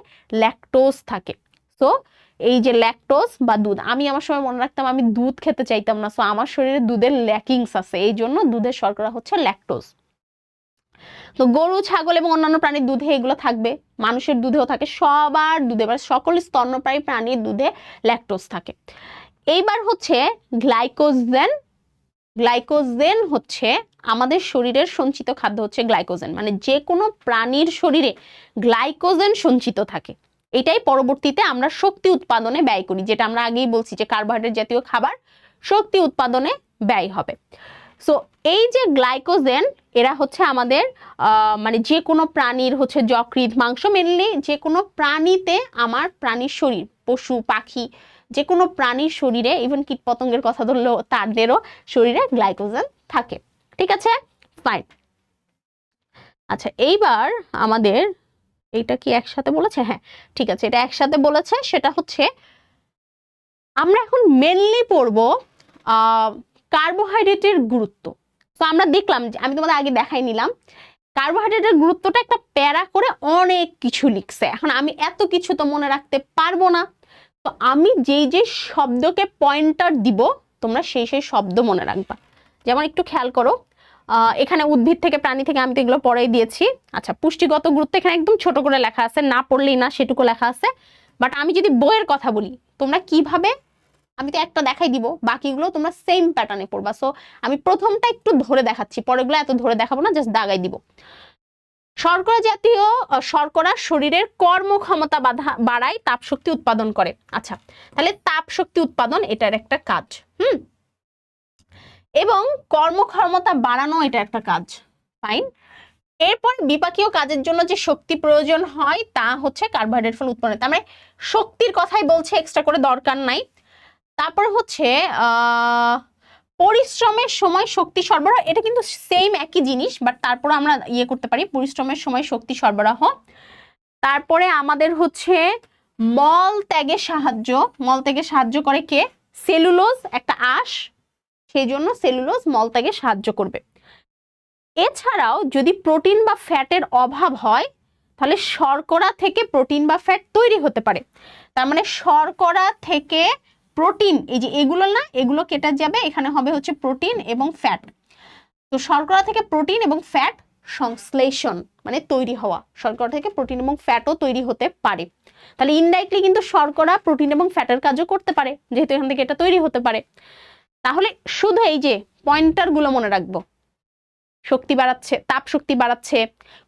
ল্যাকটোজ থাকে। তো এই যে ল্যাকটোজ বা দুধ, আমি আমার সময় মনে রাখতাম আমি দুধ খেতে চাইতাম না, সো আমার শরীরে দুধের ল্যাকিংস আছে, এই জন্য দুধের শর্করা হচ্ছে ল্যাকটোজ। তো গরু, ছাগল এবং অন্যান্য প্রাণীর দুধে এগুলো থাকবে, মানুষের দুধেও থাকে, সবার দুধে, মানে সকল স্তন্যপায়ী প্রাণীর দুধে ল্যাকটোজ থাকে। এইবার হচ্ছে গ্লাইকোজেন। গ্লাইকোজেন হচ্ছে আমাদের শরীরের সঞ্চিত খাদ্য, হচ্ছে গ্লাইকোজেন, মানে যে কোনো প্রাণীর শরীরে গ্লাইকোজেন সঞ্চিত থাকে। এটাই পরবর্তীতে আমরা শক্তি উৎপাদনে ব্যয় করি, যেটা আমরা আগেই বলছি যে কার্বোহাইড্রেট জাতীয় খাবার শক্তি উৎপাদনে ব্যয় হবে। সো এই যে গ্লাইকোজেন, এরা হচ্ছে আমাদের মানে যে কোনো প্রাণীর হচ্ছে যকৃৎ, মাংস, মেনলি যে কোনো প্রাণীতে, আমার প্রাণীর শরীর, পশু পাখি যে কোনো প্রাণীর শরীরে, ইভেন কীট পতঙ্গের কথা ধরলেও তাদেরও শরীরে গ্লাইকোজেন থাকে। ঠিক আছে, ফাইন। আচ্ছা, এইবার আমাদের এইটা কি একসাথে বলেছে? হ্যাঁ ঠিক আছে, এটা একসাথে বলেছে। সেটা হচ্ছে আমরা এখন মেনলি পড়বো কার্বোহাইড্রেটের গুরুত্ব। তো আমরা দেখলাম যে, আমি তোমাদের আগে দেখাই নিলাম, কার্বোহাইড্রেটের গুরুত্বটা একটা প্যারা করে অনেক কিছু লিখছে। এখন আমি এত কিছু তো মনে রাখতে পারবো না, তো আমি যেই যে শব্দকে পয়েন্টার দিব, তোমরা সেই সেই শব্দ মনে রাখবা। যেমন একটু খেয়াল করো, এখানে উদ্ভিদ থেকে, প্রাণী থেকে, আমি তো এগুলো পরেই দিয়েছি। আচ্ছা, পুষ্টিগত গুরুত্ব এখানে একদম ছোট করে লেখা আছে, না পড়লেই না সেটুকু লেখা আছে। বাট আমি যদি বইয়ের কথা বলি, তোমরা কিভাবে, আমি তো একটা দেখাই দিব, বাকিগুলো তোমরা সেম প্যাটার্নে পড়বা। সো আমি প্রথমটা একটু ধরে দেখাচ্ছি, পরেগুলো এত ধরে দেখাবো না, জাস্ট দাগাই দিব। শর্করা জাতীয় শর্করা শরীরের কর্মক্ষমতা বাড়ায়, তাপশক্তি উৎপাদন করে। আচ্ছা, তাহলে তাপশক্তি উৎপাদন এটার একটা কাজ, এবং কর্মক্ষমতা বাড়ানো এটা একটা কাজ, ফাইন। এরপর বিপাকীয় কাজের জন্য যে শক্তি প্রয়োজন হয় তা হচ্ছে কার্বোহাইড্রেট ফল উৎপন্ন। তার মানে শক্তির কথাই বলছে, এক্সট্রা করে দরকার নাই। তারপর হচ্ছে পরিশ্রমের সময় শক্তি সরবরাহ, এটা কিন্তু সেম একই জিনিস, বাট তারপর আমরা ইয়ে করতে পারি, পরিশ্রমের সময় শক্তি সরবরাহ। তারপরে আমাদের হচ্ছে মল ত্যাগে সাহায্য করে কে? সেলুলোজ, একটা আঁশ, সেই জন্য সেলুলোজ মল ত্যাগে সাহায্য করবে। এছাড়াও যদি প্রোটিন বা ফ্যাটের অভাব হয়, তাহলে শর্করা থেকে প্রোটিন বা ফ্যাট তৈরি হতে পারে। তার মানে শর্করা থেকে প্রোটিন, এই যে এগুলো না, এগুলো কেটে যাবে, এখানে হবে হচ্ছে প্রোটিন এবং ফ্যাট। তো শর্করা থেকে প্রোটিন এবং ফ্যাট সংশ্লেষণ মানে তৈরি হওয়া, শর্করা থেকে প্রোটিন এবং ফ্যাটও তৈরি হতে পারে। তাহলে ইনডাইরেক্টলি কিন্তু শর্করা প্রোটিন এবং ফ্যাটের কাজও করতে পারে, যেহেতু এখান থেকে এটা তৈরি হতে পারে। তাহলে শুধু এই যে পয়েন্টার গুলো মনে রাখবো, শক্তি বাড়াচ্ছে, তাপ শক্তি বাড়াচ্ছে,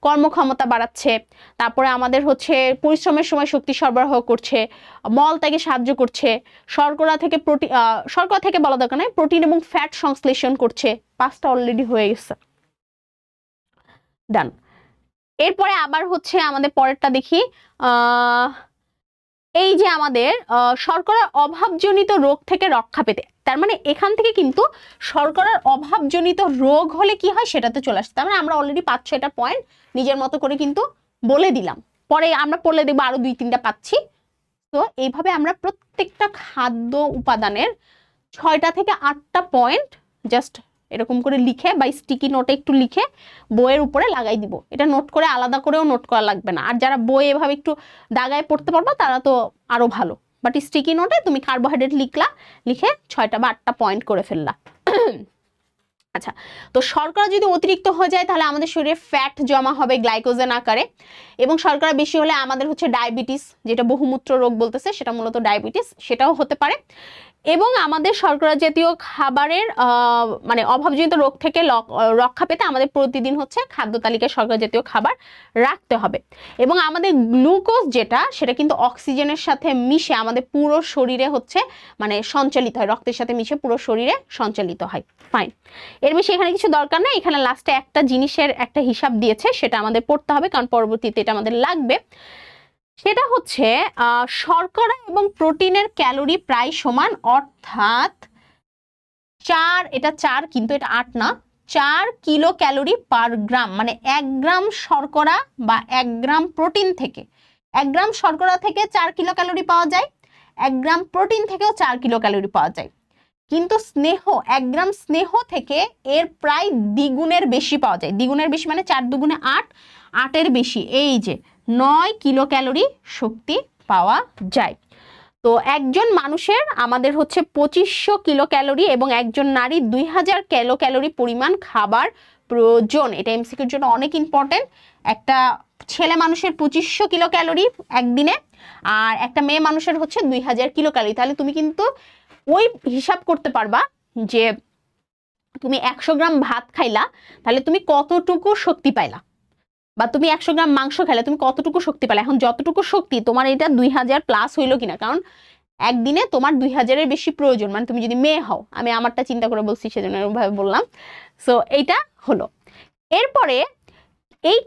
কর্মক্ষমতা বাড়াচ্ছে, তারপরে আমাদের হচ্ছে পরিশ্রমের সময় শক্তি সরবরাহ করছে, মল ত্যাগে সাহায্য করছে, শর্করা থেকে শর্করা থেকে বলা দরকার নয়, প্রোটিন এবং ফ্যাট সংশ্লেষণ করছে। 5টা অলরেডি হয়ে গেছে, ডান। এরপরে আবার হচ্ছে আমাদের পরেরটা দেখি, এই যে আমাদের শর্করার অভাবজনিত রোগ থেকে রক্ষা পেতে, তার মানে এখান থেকে কিন্তু শর্করার অভাবজনিত রোগ হলে কি হয় সেটাতে চলে আসছে। তার মানে আমরা অলরেডি 5-6টা পয়েন্ট নিজের মতো করে কিন্তু বলে দিলাম, পরে আমরা পড়লে দেখবো আরো 2-3টা পাচ্ছি। তো এইভাবে আমরা প্রত্যেকটা খাদ্য উপাদানের 6টা থেকে 8টা পয়েন্ট জাস্ট এরকম করে লিখে বা স্টিকি নোটে একটু লিখে বইয়ের উপরে লাগাই দিব। এটা নোট করে আলাদা করেও নোট করা লাগবে না, আর যারা বই এভাবে একটু দাগায় পড়তে পারবা তারা তো আরো ভালো। বাট স্টিকি নোটে তুমি কার্বোহাইড্রেট লিখে 6টা বা 8টা পয়েন্ট করে ফেললা। আচ্ছা, তো শর্করা যদি অতিরিক্ত হয়ে যায় তাহলে আমাদের শরীরে ফ্যাট জমা হবে গ্লাইকোজেন আকারে, এবং শর্করা বেশি হলে আমাদের হচ্ছে ডায়াবেটিস, যেটা বহুমূত্র রোগ বলতেছে, সেটা মূলত ডায়াবেটিস, সেটাও হতে পারে। এবং আমাদের শর্করা জাতীয় খাবারের মানে অভাবজনিত রোগ থেকে রক্ষা পেতে আমাদের প্রতিদিন হচ্ছে খাদ্য তালিকায় শর্করা জাতীয় খাবার রাখতে হবে। এবং আমাদের গ্লুকোজ যেটা, সেটা কিন্তু অক্সিজেনের সাথে মিশে আমাদের পুরো শরীরে হচ্ছে মানে সঞ্চালিত হয়, রক্তের সাথে মিশে পুরো শরীরে সঞ্চালিত হয়, ফাইন। এর বেশি এখানে কিছু দরকার নেই, এখানে লাস্টে একটা জিনিসের একটা হিসাব দিয়েছে, সেটা আমাদের পড়তে হবে, কারণ পরবর্তীতে এটা আমাদের লাগবে। সেটা হচ্ছে শর্করা এবং প্রোটিনের ক্যালোরি প্রায় সমান, অর্থাৎ 4, এটা 4 কিন্তু এটা 8 না, 4 কিলো ক্যালোরি পার গ্রাম। মানে 1 গ্রাম শর্করা বা 1 গ্রাম প্রোটিন থেকে, 1 গ্রাম শর্করা থেকে 4 কিলো ক্যালোরি পাওয়া যায়, 1 গ্রাম প্রোটিন থেকেও 4 কিলো ক্যালোরি পাওয়া যায়। কিন্তু স্নেহ, 1 গ্রাম স্নেহ থেকে এর প্রায় দ্বিগুণের বেশি পাওয়া যায়। দ্বিগুণের বেশি মানে 4 দুগুণে 8, 8-এর বেশি, এই যে 9 কিলো ক্যালোরি শক্তি পাওয়া যায়। তো একজন মানুষের আমাদের হচ্ছে 2500 কিলো ক্যালোরি এবং একজন নারী 2000 কিলো ক্যালোরি পরিমাণ খাবার প্রয়োজন। এটা এমসিকিউর জন্য অনেক ইম্পর্টেন্ট। একটা ছেলে মানুষের 2500 কিলো ক্যালোরি একদিনে, আর একটা মেয়ে মানুষের হচ্ছে 2000 কিলো ক্যালোরি। তাহলে তুমি কিন্তু ওই হিসাব করতে পারবা যে তুমি 100 গ্রাম ভাত খাইলা, তাহলে তুমি কতটুকু শক্তি পাইলা, বা তুমি 100 গ্রাম মাংস খাইলে তুমি কতটুকু শক্তি পেলে। এখন যতটুকু শক্তি তোমার, এটা 2000 প্লাস হইলো কিনা, কারণ একদিনে তোমার 2000-এর বেশি প্রয়োজন, মানে তুমি যদি মেয়ে হও, আমি আমারটা চিন্তা করে বলছি সেজন্য এরকমভাবে বললাম। সো এইটা হলো। এরপরে এই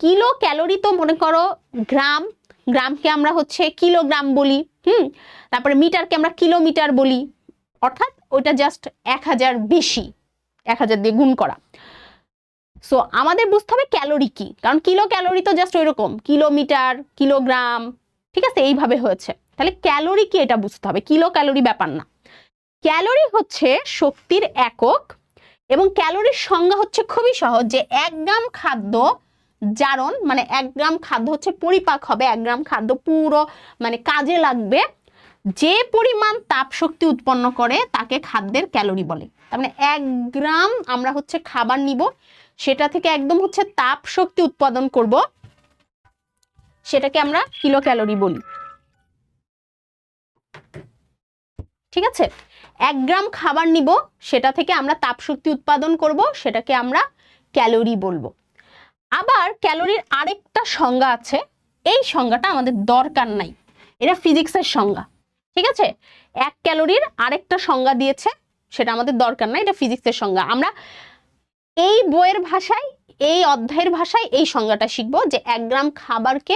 কিলো ক্যালোরি তো মনে করো গ্রাম, গ্রামকে আমরা হচ্ছে কিলোগ্রাম বলি, তারপরে মিটারকে আমরা কিলোমিটার বলি, অর্থাৎ ওইটা জাস্ট 1000 বেশি, 1000 দিয়ে গুণ করা। সো আমাদের বুঝতে হবে ক্যালোরি কি, কারণ কিলো ক্যালোরি তো জাস্ট ওইরকম কিলোমিটার কিলোগ্রাম, ঠিক আছে, এইভাবে হয়েছে। তাহলে ক্যালোরি কি এটা বুঝতে হবে, কিলো ক্যালোরি ব্যাপার না। ক্যালোরি হচ্ছে শক্তির একক, এবং ক্যালোরির সংজ্ঞা হচ্ছে খুবই সহজ, যে 1 গ্রাম খাদ্য জারণ, মানে 1 গ্রাম খাদ্য হচ্ছে পরিপাক হবে, 1 গ্রাম খাদ্য পুরো মানে কাজে লাগবে, যে পরিমাণ তাপ শক্তি উৎপন্ন করে তাকে খাদ্যের ক্যালোরি বলে। তার মানে 1 গ্রাম আমরা হচ্ছে খাবার নিব, সেটা থেকে একদম হচ্ছে তাপ শক্তি উৎপাদন করব, সেটাকে আমরা কিলো ক্যালোরি বলি। ঠিক আছে, 1 গ্রাম খাবার নিব, সেটা থেকে আমরা তাপ শক্তি উৎপাদন করব, সেটাকে আমরা ক্যালোরি বলবো। আবার ক্যালোরির আরেকটা সংজ্ঞা আছে, এই সংজ্ঞাটা আমাদের দরকার নাই, এটা ফিজিক্সের সংজ্ঞা। ঠিক আছে, 1 ক্যালোরির আরেকটা সংজ্ঞা দিয়েছে, সেটা আমাদের দরকার নাই, এটা ফিজিক্সের সংজ্ঞা। আমরা এই বইয়ের ভাষায়, এই অধ্যায়ের ভাষায় এই সংজ্ঞাটা শিখবো, যে 1 গ্রাম খাবারকে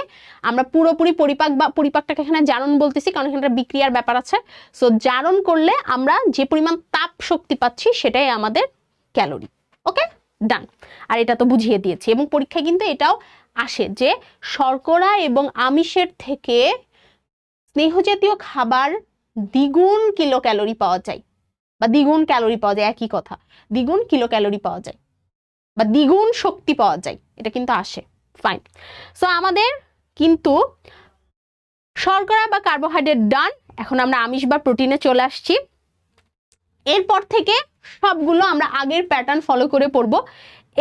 আমরা পুরোপুরি পরিপাক, বা পরিপাকটাকে এখানে জারণ বলতেছি কারণ এখানে বিক্রিয়ার ব্যাপার আছে। সো জারণ করলে আমরা যে পরিমাণ তাপ শক্তি পাচ্ছি সেটাই আমাদের ক্যালোরি। ওকে, ডান। আর এটা তো বুঝিয়ে দিয়েছি, এবং পরীক্ষায় কিন্তু এটাও আসে যে শর্করা এবং আমিষের থেকে স্নেহজাতীয় খাবার দ্বিগুণ কিলো ক্যালোরি পাওয়া যায়, বা দ্বিগুণ ক্যালোরি পাওয়া যায়, একই কথা, দ্বিগুণ কিলো ক্যালোরি পাওয়া যায় বা দ্বিগুণ শক্তি পাওয়া যায়, এটা কিন্তু আসে। ফাইন। সো আমাদের কিন্তু শর্করা বা কার্বোহাইড্রেট ডান, এখন আমরা আমিষ বা প্রোটিনে চলে আসছি। এরপর থেকে সবগুলো আমরা আগের প্যাটার্ন ফলো করে পড়বো,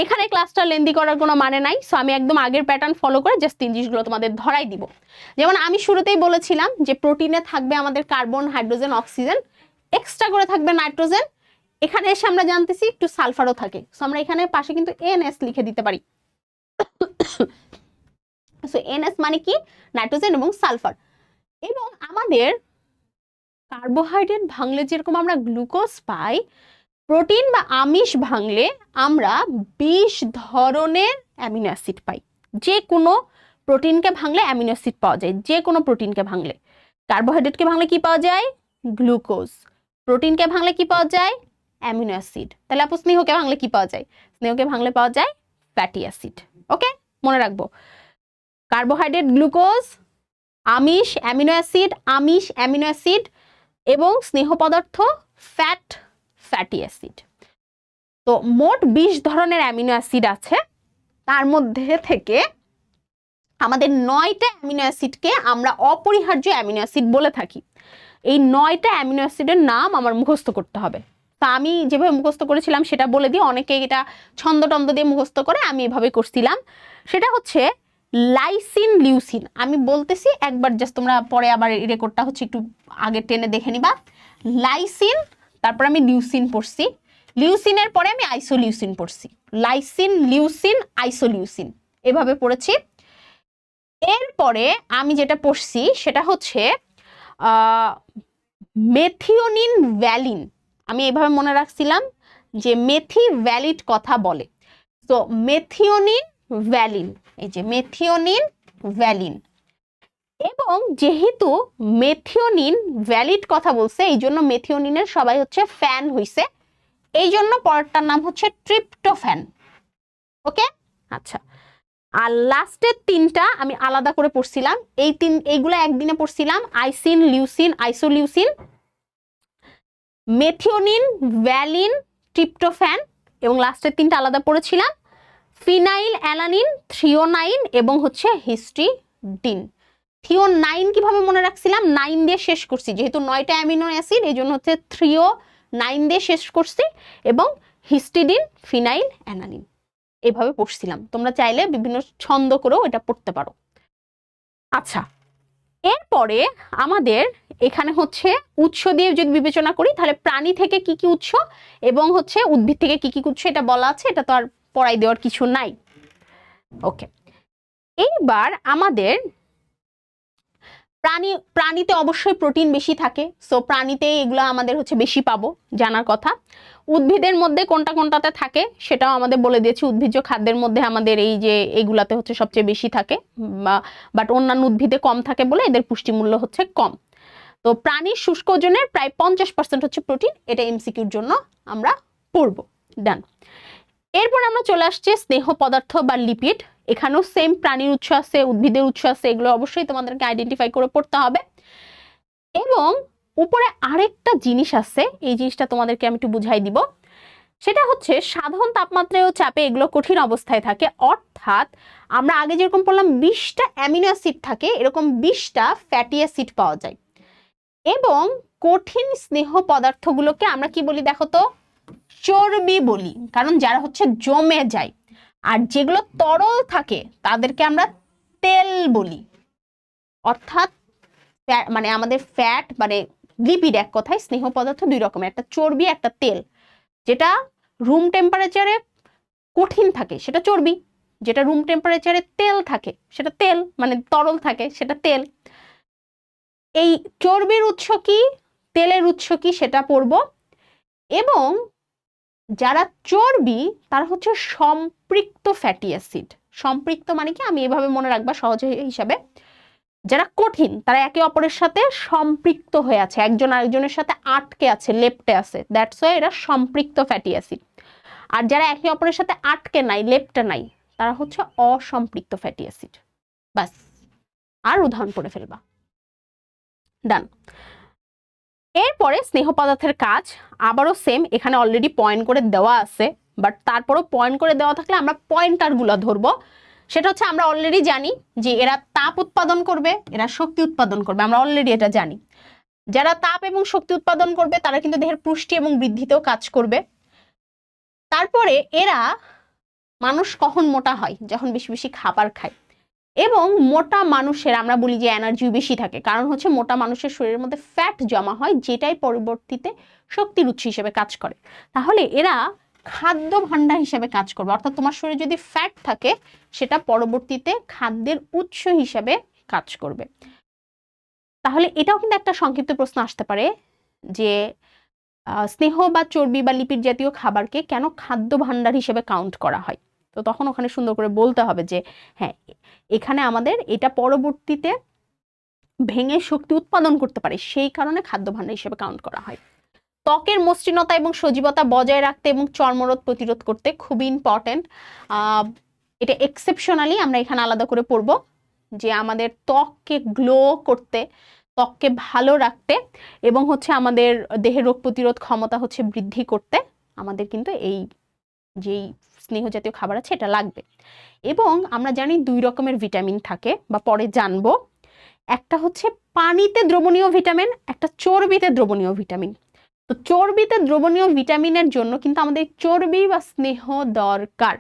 এখানে ক্লাসটা লেন্দি করার কোনো মানে নাই। সো আমি একদম আগের প্যাটার্ন ফলো করে জাস্ট 3 জিনিসগুলো তোমাদের ধরাই দিব। যেমন আমি শুরুতেই বলেছিলাম যে প্রোটিনে থাকবে আমাদের কার্বন, হাইড্রোজেন, অক্সিজেন, এক্সট্রা করে থাকবে নাইট্রোজেন, এখানে এসে আমরা জানতেছি একটু সালফারও থাকে। সো আমরা এখানে পাশে কিন্তু NS লিখে দিতে পারি। সো NS মানে কি, নাইট্রোজেন এবং সালফার। এবং আমাদের কার্বোহাইড্রেট ভাঙলে যেরকম আমরা গ্লুকোজ পাই, প্রোটিন বা আমিষ ভাঙলে আমরা 20 ধরনের অ্যামিনো অ্যাসিড পাই। যে কোনো প্রোটিনকে ভাঙলে অ্যামিনো অ্যাসিড পাওয়া যায়, যে কোনো প্রোটিনকে ভাঙলে। কার্বোহাইড্রেটকে ভাঙলে কি পাওয়া যায়, গ্লুকোজ। প্রোটিনকে ভাঙলে কি পাওয়া যায়, অ্যামিনো অ্যাসিড। তাহলে আপু স্নেহকে ভাঙলে কি পাওয়া যায়, স্নেহকে ভাঙলে পাওয়া যায় ফ্যাটি অ্যাসিড। ওকে, মনে রাখবো, কার্বোহাইড্রেট গ্লুকোজ, আমিষ অ্যামিনো অ্যাসিড, আমিষ অ্যামিনো অ্যাসিড, এবং স্নেহ পদার্থ ফ্যাট, ফ্যাটি অ্যাসিড। তো মোট 20 ধরনের অ্যামিনো অ্যাসিড আছে, তার মধ্যে থেকে আমাদের 9টা অ্যামিনো অ্যাসিডকে আমরা অপরিহার্য অ্যামিনো অ্যাসিড বলে থাকি। এই 9টা অ্যামিনো অ্যাসিডের নাম আমার মুখস্থ করতে হবে। তা আমি যেভাবে মুখস্থ করেছিলাম সেটা বলে দিই, অনেকে এটা ছন্দ টন্দ দিয়ে মুখস্থ করে, আমি এভাবে করছিলাম। সেটা হচ্ছে লাইসিন, লিউসিন। আমি বলতেছি একবার, জাস্ট তোমরা পরে আবার রেকর্ডটা হচ্ছে একটু আগে টেনে দেখে নিবা। লাইসিন, তারপর আমি লিউসিন পড়ছি, লিউসিনের পরে আমি আইসোলিউসিন পড়ছি, লাইসিন, লিউসিন, আইসোলিউসিন, এভাবে পড়েছি। এরপরে আমি যেটা পড়ছি সেটা হচ্ছে মেথিওনিন, ভ্যালিন। আমি এভাবে মনে রাখছিলাম যে মেথি ভ্যালিড কথা বলে। তো মেথিওনিন, ভ্যালিন, এই যে মেথিওনিন, ভ্যালিন। এবং যেহেতু মেথিওনিন ভ্যালিড কথা বলছে, এই জন্য মেথিওনিনের সবাই হচ্ছে ফ্যান হইছে, এই জন্য পরেরটার নাম হচ্ছে ট্রিপ্টোফ্যান। ওকে, আচ্ছা। আর লাস্টের 3টা আমি আলাদা করে পড়ছিলাম, এইগুলো একদিনে পড়ছিলাম, lysine, leucine, isoleucine, methionine, valine, tryptophan, এবং লাস্টের 3টা আলাদা পড়েছিলাম, ফিনাইল অ্যালানিন, থ্রিওনাইন, এবং হচ্ছে হিস্টিডিন। থ্রিওনাইন কিভাবে মনে রাখছিলাম, 9 দিয়ে শেষ করছি, যেহেতু 9টা অ্যামিনো অ্যাসিড, এই জন্য হচ্ছে থ্রিওনাইন দিয়ে শেষ করছি, এবং হিস্টিডিন, ফিনাইল অ্যালানিন, এভাবে পড়ছিলাম। তোমরা চাইলে বিভিন্ন ছন্দ করেও এটা পড়তে পারো। আচ্ছা, এরপরে আমাদের এখানে হচ্ছে উৎস দিয়ে যদি বিবেচনা করি, তাহলে প্রাণী থেকে কি কি উৎস এবং হচ্ছে উদ্ভিদ থেকে কি কি উৎস এটা বলা আছে, এটা তো আর পড়াই দেওয়ার কিছু নাই। ওকে, এইবার আমাদের প্রাণীতে অবশ্যই প্রোটিন বেশি থাকে, সো প্রাণীতে এগুলো আমাদের হচ্ছে বেশি পাবো, জানার কথা। উদ্ভিদের মধ্যে কোনটা কোনটাতে থাকে সেটাও আমাদের বলে দিয়েছি। উদ্ভিজ্জ খাদ্যের মধ্যে আমাদের এই যে এগুলাতে হচ্ছে সবচেয়ে বেশি থাকে, বাট অন্যান্য উদ্ভিদে কম থাকে বলে এদের পুষ্টিমূল্য হচ্ছে কম। তো প্রাণীর শুষ্ক ওজনের প্রায় 50% হচ্ছে প্রোটিন, এটা এমসিকিউর জন্য আমরা পড়বো। ডান। এরপর আমরা চলে আসছি স্নেহ পদার্থ বা লিপিড। এখানেও সেম, প্রাণীর উৎস আছে, উদ্ভিদের উৎস আছে, এগুলো অবশ্যই তোমাদেরকে আইডেন্টিফাই করে পড়তে হবে। এবং উপরে আরেকটা জিনিস আছে, এই জিনিসটা তোমাদেরকে আমি একটু বুঝাই দিব। সেটা হচ্ছে সাধারণ তাপমাত্রায় ও চাপে এগুলো কঠিন অবস্থায় থাকে, অর্থাৎ আমরা আগে যেরকম বললাম 20টা অ্যামিনো অ্যাসিড থাকে, এরকম 20টা ফ্যাটি অ্যাসিড পাওয়া যায়। এবং কঠিন স্নেহ পদার্থগুলোকে আমরা কি বলি দেখো তো? চর্বি বলি, কারণ যারা হচ্ছে জমে যায়। আর যেগুলো তরল থাকে তাদেরকে আমরা তেল বলি। অর্থাৎ মানে আমাদের ফ্যাট মানে লিপিড, এক কথায় স্নেহ পদার্থ দুই রকমের, একটা চর্বি একটা তেল। যেটা রুম টেম্পারেচারে কঠিন থাকে সেটা চর্বি, যেটা রুম টেম্পারেচারে তেল থাকে সেটা তেল, মানে তরল থাকে সেটা তেল। এই চর্বির উৎস কি, তেলের উৎস কি সেটা পড়বো। এবং যারা চর্বি তারা হচ্ছে সম্পৃক্ত ফ্যাটি অ্যাসিড। সম্পৃক্ত মানে কি, আমি এভাবে মনে রাখবা সহজ হিসাবে, যারা কঠিন তারা একে অপরের সাথে সম্পৃক্ত হয়ে আছে, একজন আরেকজনের সাথে আটকে আছে, লেপ্টে আছে, দ্যাটস ওয়াই এরা সম্পৃক্ত ফ্যাটি অ্যাসিড। আর যারা একে অপরের সাথে আটকে নাই, লেপ্টে নাই, তারা হচ্ছে অসম্পৃক্ত ফ্যাটি অ্যাসিড। বাস, আর উদাহরণ করে ফেলবা। ডান। এরপরে স্নেহ পদার্থের কাজ আবারও সেম, এখানে অলরেডি পয়েন্ট করে দেওয়া আছে, বাট তারপরও পয়েন্ট করে দেওয়া থাকলে আমরা পয়েন্টারগুলো ধরবো। সেটা হচ্ছে আমরা অলরেডি জানি যে এরা তাপ উৎপাদন করবে, এরা শক্তি উৎপাদন করবে, আমরা অলরেডি এটা জানি। যারা তাপ এবং শক্তি উৎপাদন করবে তারা কিন্তু দেহের পুষ্টি এবং বৃদ্ধিতেও কাজ করবে। তারপরে এরা, মানুষ কখন মোটা হয়? যখন বেশি বেশি খাবার খায়। এবং মোটা মানুষের আমরা বলি যে এনার্জি বেশি থাকে, কারণ হচ্ছে মোটা মানুষের শরীরের মধ্যে ফ্যাট জমা হয়, যেটাই পরবর্তীতে শক্তির উৎস হিসেবে কাজ করে। তাহলে এরা খাদ্য ভাণ্ডার হিসেবে কাজ করবে, অর্থাৎ তোমার শরীরে যদি ফ্যাট থাকে সেটা পরবর্তীতে খাদ্যের উৎস হিসেবে কাজ করবে। তাহলে এটাও কিন্তু একটা সংক্ষিপ্ত প্রশ্ন আসতে পারে যে স্নেহ বা চর্বি বা লিপিড জাতীয় খাবারকে কেন খাদ্য ভাণ্ডার হিসেবে কাউন্ট করা হয়। তো তখন ওখানে সুন্দর করে বলতে হবে যে হ্যাঁ, এখানে আমাদের এটা পরবর্তীতে ভেঙে শক্তি উৎপাদন করতে পারে, সেই কারণে খাদ্য ভাণ্ডার হিসেবে কাউন্ট করা হয়। ত্বকের মসৃণতা এবং সজীবতা বজায় রাখতে এবং চর্মরোগ প্রতিরোধ করতে খুবই ইম্পর্টেন্ট। এটা এক্সেপশনালি আমরা এখানে আলাদা করে পড়ব যে আমাদের ত্বককে গ্লো করতে, ত্বককে ভালো রাখতে এবং হচ্ছে আমাদের দেহের রোগ প্রতিরোধ ক্ষমতা হচ্ছে বৃদ্ধি করতে আমাদের কিন্তু এই যেই স্নেহ জাতীয় খাবার আছে এটা লাগবে। এবং আমরা জানি দুই রকমের ভিটামিন থাকে, বা পরে জানবো। একটা হচ্ছে পানিতে দ্রবণীয় ভিটামিন, একটা চর্বিতে দ্রবণীয় ভিটামিন। তো চর্বিতে দ্রবণীয় ভিটামিনের জন্য কিন্তু আমাদের চর্বি বা স্নেহ দরকার।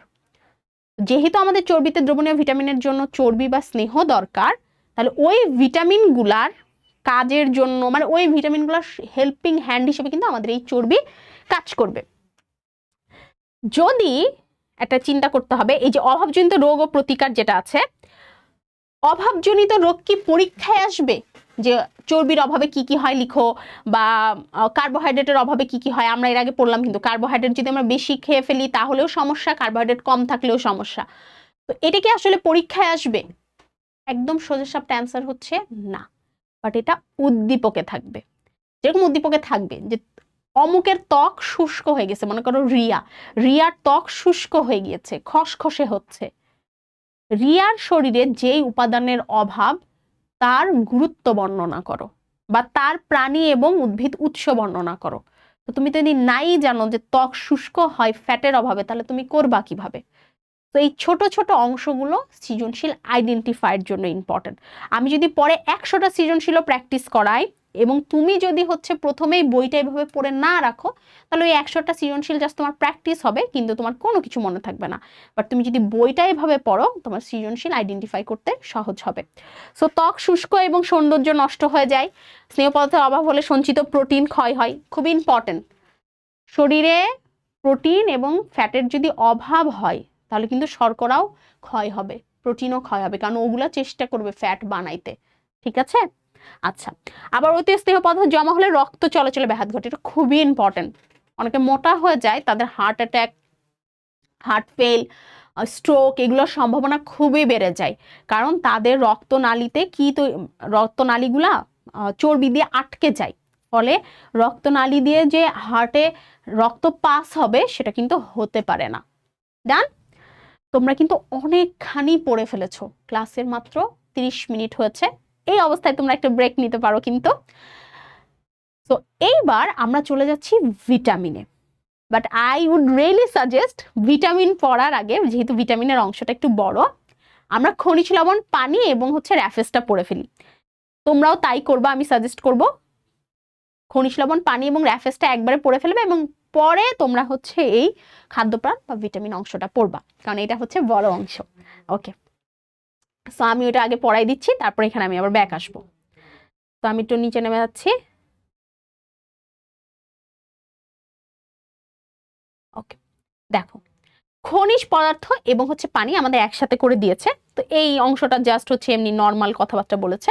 যেহেতু আমাদের চর্বিতে দ্রবণীয় ভিটামিনের জন্য চর্বি বা স্নেহ দরকার, তাহলে ওই ভিটামিনগুলার কাজের জন্য, মানে ওই ভিটামিনগুলার হেল্পিং হ্যান্ড হিসেবে কিন্তু আমাদের এই চর্বি কাজ করবে। যদি একটা চিন্তা করতে হবে, এই যে অভাবজনিত রোগ ও প্রতিকার যেটা আছে, অভাবজনিত রোগ কি পরীক্ষায় আসবে যে চর্বির অভাবে কি কি হয় লিখো, বা কার্বোহাইড্রেটের অভাবে কি কি হয়? আমরা এর আগে পড়লাম কিন্তু কার্বোহাইড্রেট যদি আমরা বেশি খেয়ে ফেলি তাহলেও সমস্যা, কার্বোহাইড্রেট কম থাকলেও সমস্যা। তো এটা কি আসলে পরীক্ষায় আসবে? একদম সোজাসাপটা অ্যান্সার হচ্ছে না, বাট এটা উদ্দীপকে থাকবে। যেরকম উদ্দীপকে থাকবে যে অমুকের ত্বক শুষ্ক হয়ে গেছে, মনে করো রিয়ার ত্বক শুষ্ক হয়ে গিয়েছে, খসখসে হচ্ছে। রিয়ার শরীরে যেই উপাদানের অভাব তার গুরুত্ব বর্ণনা করো, বা তার প্রাণী এবং উদ্ভিদ উৎস বর্ণনা করো। তো তুমি যদি নাই জানো যে ত্বক শুষ্ক হয় ফ্যাটের অভাবে, তাহলে তুমি করবা কিভাবে? তো এই ছোট ছোট অংশগুলো সৃজনশীল আইডেন্টিফাইয়ের জন্য ইম্পর্টেন্ট। আমি যদি পরে 100টা সৃজনশীলও প্র্যাকটিস করাই এবং তুমি যদি হচ্ছে প্রথমেই বইটা এভাবে পড়ে না রাখো, তাহলে ওই 100টা সৃজনশীল জাস্ট তোমার প্র্যাকটিস হবে, কিন্তু তোমার কোনো কিছু মনে থাকবে না। বাট তুমি যদি বইটা এভাবে পড়ো, তোমার সৃজনশীল আইডেন্টিফাই করতে সহজ হবে। সো ত্বক শুষ্ক এবং সৌন্দর্য নষ্ট হয়ে যায়, স্নেহ পদার্থের অভাব হলে সঞ্চিত প্রোটিন ক্ষয় হয়, খুবই ইম্পর্টেন্ট। শরীরে প্রোটিন এবং ফ্যাটের যদি অভাব হয় তাহলে কিন্তু শর্করাও ক্ষয় হবে, প্রোটিনও ক্ষয় হবে, কারণ ওগুলা চেষ্টা করবে ফ্যাট বানাইতে। ঠিক আছে? আচ্ছা, আবার অতি স্নেহ পদার্থ জমা হলে রক্ত চলাচলে ব্যাঘাত ঘটে, এটা খুবই ইম্পর্টেন্ট। অনেকে মোটা হয়ে যায়, তাদের heart attack, heart fail, stroke এগুলোর সম্ভাবনা খুবই বেড়ে যায়, কারণ তাদের রক্তনালীতে রক্তনালীগুলা চর্বি দিয়ে আটকে যায়, ফলে রক্তনালী দিয়ে যে হার্টে রক্ত পাস হবে সেটা কিন্তু হতে পারে না। ডান। তোমরা কিন্তু অনেকখানি পড়ে ফেলেছো, ক্লাসের মাত্র 30 মিনিট হয়েছে, এই অবস্থায় তোমরা একটা ব্রেক নিতে পারো কিন্তু। তো এইবার আমরা চলে যাচ্ছি ভিটামিনে, but I would really suggest vitamin পড়ার আগে, যেহেতু ভিটামিনের অংশটা একটু বড়, আমরা খনিজ লবণ, পানি এবং হচ্ছে র্যাফেসটা পড়ে ফেলি। তোমরাও তাই করবা, আমি সাজেস্ট করব খনিজ লবণ, পানি এবং র্যাফেসটা একবারে পড়ে ফেলবে, এবং পরে তোমরা হচ্ছে এই খাদ্যপ্রাণ বা ভিটামিন অংশটা পড়বা, কারণ এটা হচ্ছে বড় অংশ। ওকে, সো আমি ওটা আগে পড়াই দিচ্ছি, তারপর এখানে আমি আবার ব্যাক আসবো। তো আমি একটু নিচে নেমে যাচ্ছি। ওকে, দেখো খনিজ পদার্থ এবং হচ্ছে পানি আমাদের একসাথে করে দিয়েছে, তো এই অংশটা জাস্ট হচ্ছে এমনি নর্মাল কথাবার্তা বলেছে।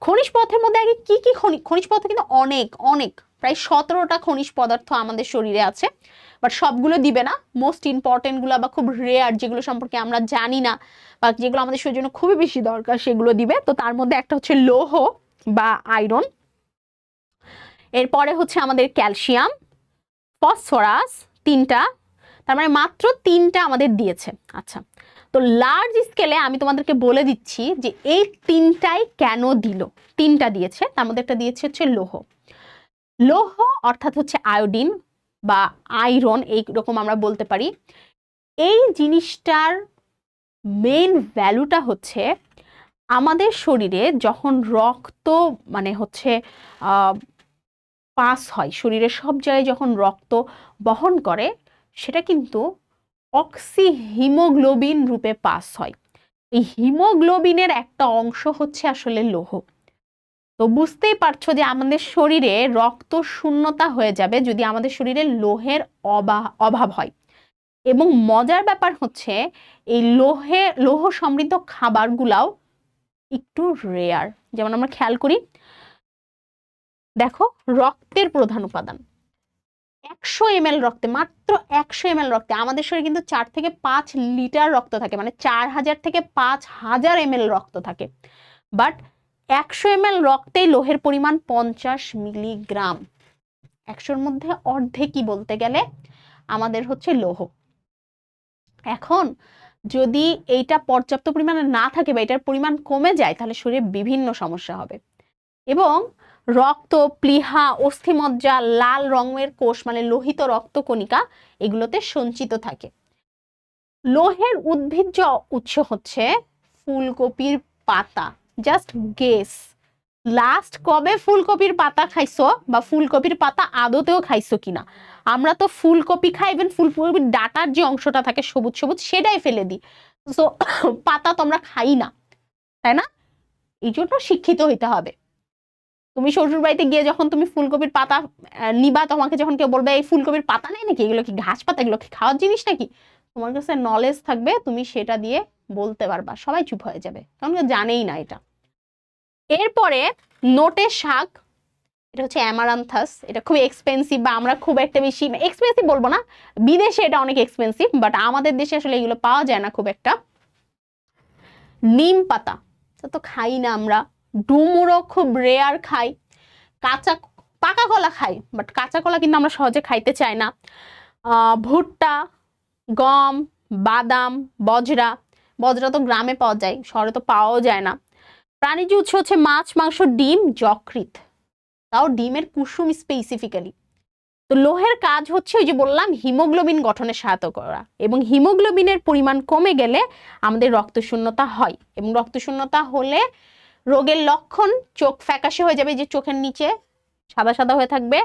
খনিজ পদার্থের মধ্যে আগে কি কি খনিজ পদার্থ কিন্তু অনেক অনেক, প্রায় 17টা খনিজ পদার্থ আমাদের শরীরে আছে, বাট সবগুলো দিবে না, মোস্ট ইম্পর্টেন্ট গুলো বা খুব রেয়ার যেগুলো সম্পর্কে আমরা জানি না বা যেগুলো আমাদের শরীরের জন্য খুবই বেশি দরকার সেগুলো দিবে। তো তার মধ্যে একটা হচ্ছে লৌহ বা আয়রন, এরপরে হচ্ছে আমাদের ক্যালসিয়াম, ফসফরাস, 3টা, তার মানে মাত্র 3টা আমাদের দিয়েছে। আচ্ছা, তো লার্জ স্কেলে আমি তোমাদেরকে বলে দিচ্ছি যে এই 3টাই কেন দিল। 3টা দিয়েছে, তার মধ্যে একটা দিয়েছে হচ্ছে লৌহ। লৌহ অর্থাৎ হচ্ছে আয়োডিন বা আয়রন এইরকম আমরা বলতে পারি। এই জিনিসটার মেইন ভ্যালুটা হচ্ছে আমাদের শরীরে যখন রক্ত মানে হচ্ছে পাস হয়, শরীরের সব জায়গায় যখন রক্ত বহন করে, সেটা কিন্তু অক্সিহিমোগ্লোবিন রূপে পাস হয়। এই হিমোগ্লোবিনের একটা অংশ হচ্ছে আসলে লৌহ। তো বুঝতেই পারছো যে আমাদের শরীরে রক্ত শূন্যতা হয়ে যাবে যদি আমাদের শরীরে লোহের অভাব হয়। এবং মজার ব্যাপার হচ্ছে এই লৌহ সমৃদ্ধ খাবারগুলাও একটু রেয়ার। যেমন আমরা খেয়াল করি, দেখো রক্তের প্রধান উপাদান 100 ml রক্তে, মাত্র 100 ml রক্তে আমাদের শরীরে কিন্তু 4 থেকে 5 লিটার রক্ত থাকে, মানে 4000 থেকে 5000 ml রক্ত থাকে, বাট 100 ml রক্তেই লোহের পরিমাণ 50 মিলিগ্রাম। 100-র মধ্যে অর্ধেকই বলতে গেলে আমাদের হচ্ছে লৌহ। এখন যদি এইটা পর্যাপ্ত পরিমাণে না থাকে বা এটার পরিমাণ কমে যায়, তাহলে শরীরে বিভিন্ন সমস্যা হবে। এবং রক্ত, প্লীহা, অস্থিমজ্জা, লাল রঙের কোষ মানে লোহিত রক্তকণিকা এগুলোতে সঞ্চিত থাকে। লোহের উদ্ভিজ্জ উৎস হচ্ছে ফুলকপির পাতা। জাস্ট গেস, লাস্ট কবে ফুলকপির পাতা খাইছো বা ফুলকপির পাতা আদতেও খাইছো কিনা? আমরা তো ফুলকপি খাই, ইভেন ফুলকপির ডাটার যে অংশটা থাকে সবুজ সবুজ সেটাই ফেলে দিই, তো পাতা তো আমরা খাই না, তাই না? এই জন্য শিক্ষিত হইতে হবে। তুমি শ্বশুর বাড়িতে গিয়ে যখন তুমি ফুলকপির পাতা নিবা, তোমাকে যখন কেউ বলবে এই ফুলকপির পাতা নেই নাকি, এগুলো কি ঘাস পাতা, এগুলো কি খাওয়ার জিনিস নাকি, তোমার কাছে নলেজ থাকবে, তুমি সেটা দিয়ে বলতে পারবা, সবাই চুপ হয়ে যাবে, কারণ কেউ জানেই না এটা। এরপরে নোটের শাক, এটা হচ্ছে অ্যামারান্থাস, এটা খুব এক্সপেন্সিভ, বা আমরা খুব একটা বেশি এক্সপেন্সিভ বলবো না, বিদেশে এটা অনেক এক্সপেন্সিভ, বাট আমাদের দেশে আসলে এগুলো পাওয়া যায় না খুব একটা। নিম পাতা তো খাই না আমরা, ডুমুরও খুব রেয়ার খাই, কাঁচা পাকা কলা খাই, বাট কাঁচা কলা কিন্তু আমরা সহজে খাইতে চাই না। ভুট্টা, গম, বাদাম, বজরা, বজরা তো গ্রামে পাওয়া যায়, শহরে তো পাওয়াও যায় না। প্রাণীজ উৎস হচ্ছে মাছ, মাংস, ডিম, যকৃৎ, তাও ডিমের কুসুম স্পেসিফিক্যালি। তো লোহের কাজ হচ্ছে ওই যে বললাম হিমোগ্লোবিন গঠনে সহায়তা করা, এবং হিমোগ্লোবিনের পরিমাণ কমে গেলে আমাদের রক্তশূন্যতা হয়, এবং রক্তশূন্যতা হলে রোগের লক্ষণ চোখ ফ্যাকাশে হয়ে যাবে, যে চোখের নিচে সাদা সাদা হয়ে থাকবে,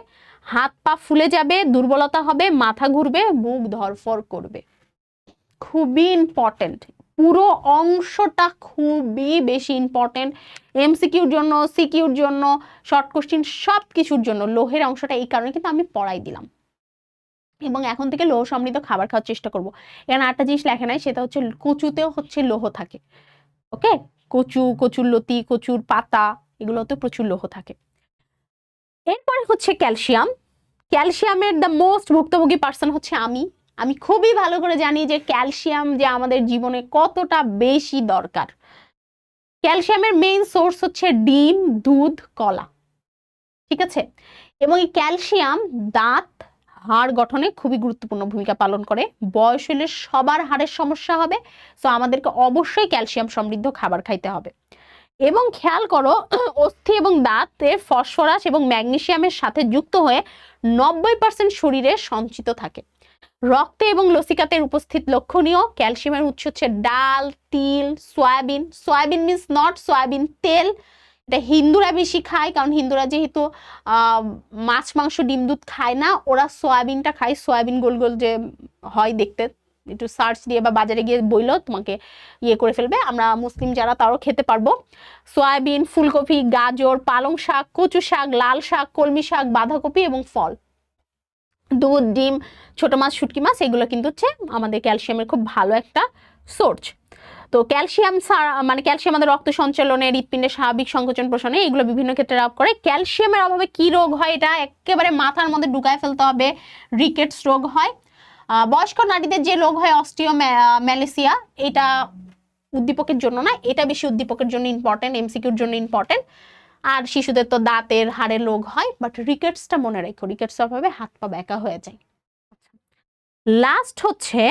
হাত পা ফুলে যাবে, দুর্বলতা হবে, মাথা ঘুরবে, বুক ধড়ফড় করবে। খুবই ইম্পর্টেন্ট, পুরো অংশটা খুবই বেশি ইম্পর্টেন্ট, এমসিকিউর জন্য, সিকিউর জন্য, শর্ট কোশ্চিন সব কিছুর জন্য লোহের অংশটা এই কারণে কিন্তু আমি পড়াই দিলাম। এবং এখন থেকে লৌহ সমৃদ্ধ খাবার খাওয়ার চেষ্টা করব। এখানে আরেকটা জিনিস লেখা নাই, সেটা হচ্ছে কচুতেও হচ্ছে লৌহ থাকে। ওকে, কচু, কচুর লতি, কচুর পাতা এগুলোতে প্রচুর লৌহ থাকে। এরপরে হচ্ছে ক্যালসিয়াম। ক্যালসিয়ামের দ্য মোস্ট ভুক্তভোগী পার্সন হচ্ছে আমি খুবই ভালো করে জানি যে ক্যালসিয়াম যে আমাদের জীবনে কতটা বেশি দরকার। ক্যালসিয়ামের মেইন সোর্স হচ্ছে ডিম, দুধ, কলা, ঠিক আছে। এবং এই ক্যালসিয়াম দাঁত, হাড় গঠনে খুবই গুরুত্বপূর্ণ ভূমিকা পালন করে। বয়স হলে সবার হাড়ের সমস্যা হবে, তো আমাদেরকে অবশ্যই ক্যালসিয়াম সমৃদ্ধ খাবার খাইতে হবে। এবং খেয়াল করো, অস্থি এবং দাঁতে ফসফরাস এবং ম্যাগনেসিয়ামের সাথে যুক্ত হয়ে 90% শরীরে সঞ্চিত থাকে। রক্তে এবং লসিকাতের উপস্থিত লক্ষণীয়। ক্যালসিয়ামের উৎস হচ্ছে ডাল, তিল, soybean. Soybean means not soybean তেল, এটা হিন্দুরা বেশি খায়, কারণ হিন্দুরা যেহেতু মাছ, মাংস, ডিম, দুধ খায় না, ওরা সয়াবিনটা খায়। সয়াবিন গোল গোল যে হয় দেখতে, একটু সার্চ দিয়ে বা বাজারে গিয়ে বইলো তোমাকে ইয়ে করে ফেলবে। আমরা মুসলিম যারা তারও খেতে পারবো। সয়াবিন, ফুলকপি, গাজর, পালং শাক, কচু শাক, লাল শাক, কলমি শাক, বাঁধাকপি এবং ফল, দুধ, ডিম, ছোট মাছ, শুটকি মাছ, এগুলো কিন্তু হচ্ছে আমাদের ক্যালসিয়ামের খুব ভালো একটা সোর্স। তো ক্যালসিয়াম মানে ক্যালসিয়াম আমাদের রক্ত সঞ্চালনে, হৃৎপিণ্ডের স্বাভাবিক সংকোচন প্রসারণে এগুলো বিভিন্ন ক্ষেত্রে লাভ করে। ক্যালসিয়ামের অভাবে কি রোগ হয় এটা একেবারে মাথার মধ্যে ঢুকায় ফেলতে হবে। রিকেটস রোগ হয়। বয়স্ক নারীদের যে রোগ হয় অস্টিওম্যালেসিয়া, এটা উদ্দীপকের জন্য না, এটা বেশি উদ্দীপকের জন্য ইম্পর্টেন্ট, এমসিকিউর জন্য ইম্পর্টেন্ট। আর শিশুদের তো দাঁতের, হাড়ের রোগ হয়, বাট রিকেটসটা মনে রেখো, রিকেটস অভাবে হাত পা ব্যাকা হয়ে যায়। লাস্ট হচ্ছে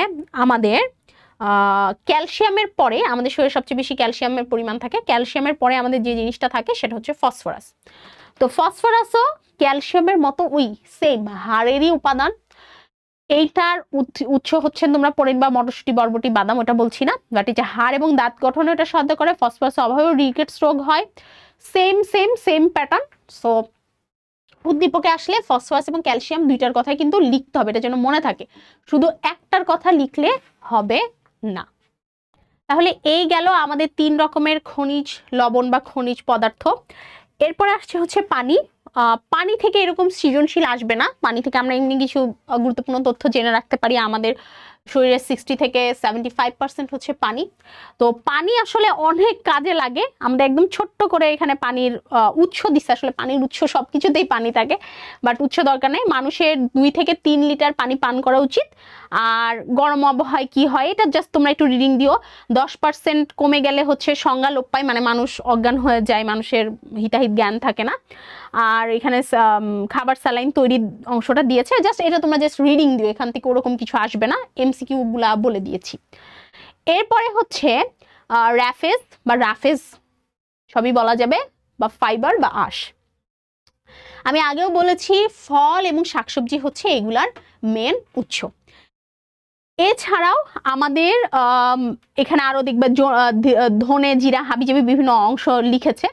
আমাদের ক্যালসিয়ামের পরে, আমাদের শরীরে সবচেয়ে বেশি ক্যালসিয়ামের পরিমাণ থাকে। ক্যালসিয়ামের পরে আমাদের যে জিনিসটা থাকে সেটা হচ্ছে ফসফরাস। তো ফসফরাসও ক্যালসিয়ামের মতো ওই সেম হাড়েরই উপাদান। এইটার উৎস হচ্ছে তোমরা পড়েন বা মটরশুঁটি, বরবটি, বাদাম, ওটা বলছি না, বাট এই যে হাড় এবং দাঁত গঠনে এটা সাহায্য করে। ফসফরাসের অভাবেও রিকেটস রোগ হয়। Same same same pattern. So উদ্দীপকে আসলে ফসফরাস এবং ক্যালসিয়াম দুইটার কথাই কিন্তু লিখতে হবে, এটা যেন মনে থাকে। শুধু একটার কথা লিখলে হবে না। তাহলে এই গেল আমাদের 3 রকমের খনিজ লবণ বা খনিজ পদার্থ। এরপর আসছে হচ্ছে পানি। পানি থেকে এরকম সৃজনশীল আসবে না। পানি থেকে আমরা এমনি কিছু গুরুত্বপূর্ণ তথ্য জেনে রাখতে পারি। আমাদের শরীরের 60 থেকে 75% হচ্ছে পানি। তো পানি আসলে অনেক কাজে লাগে। আমরা একদম ছোট্ট করে এখানে পানির উৎস দিচ্ছে, আসলে পানির উৎস সবকিছুতেই পানি থাকে, বাট উৎস দরকার নেই। মানুষের 2 থেকে 3 লিটার পানি পান করা উচিত। আর গরম আবহাওয়ায় কি হয় এটা জাস্ট তোমরা একটু রিডিং দিও। 10% কমে গেলে হচ্ছে সংজ্ঞা লোপ পায়, মানে মানুষ অজ্ঞান হয়ে যায়, মানুষের হিতাহিত জ্ঞান থাকে না। আর এখানে খাবার স্যালাইন তৈরির অংশটা দিয়েছে, জাস্ট এটা তোমরা জাস্ট রিডিং দিও, এখান থেকে ওরকম কিছু আসবে না, এমসিকিউ গুলা বলে দিয়েছি। এরপরে হচ্ছে রাফেজ বা রাফেজ সবই বলা যাবে, বা ফাইবার বা আঁশ। আমি আগেও বলেছি ফল এবং শাকসবজি হচ্ছে এগুলার মেন উৎস। এছাড়াও আমাদের এখানে আরো দেখবে ধনে, জিরা, হাবিজাবি বিভিন্ন অংশ লিখেছে।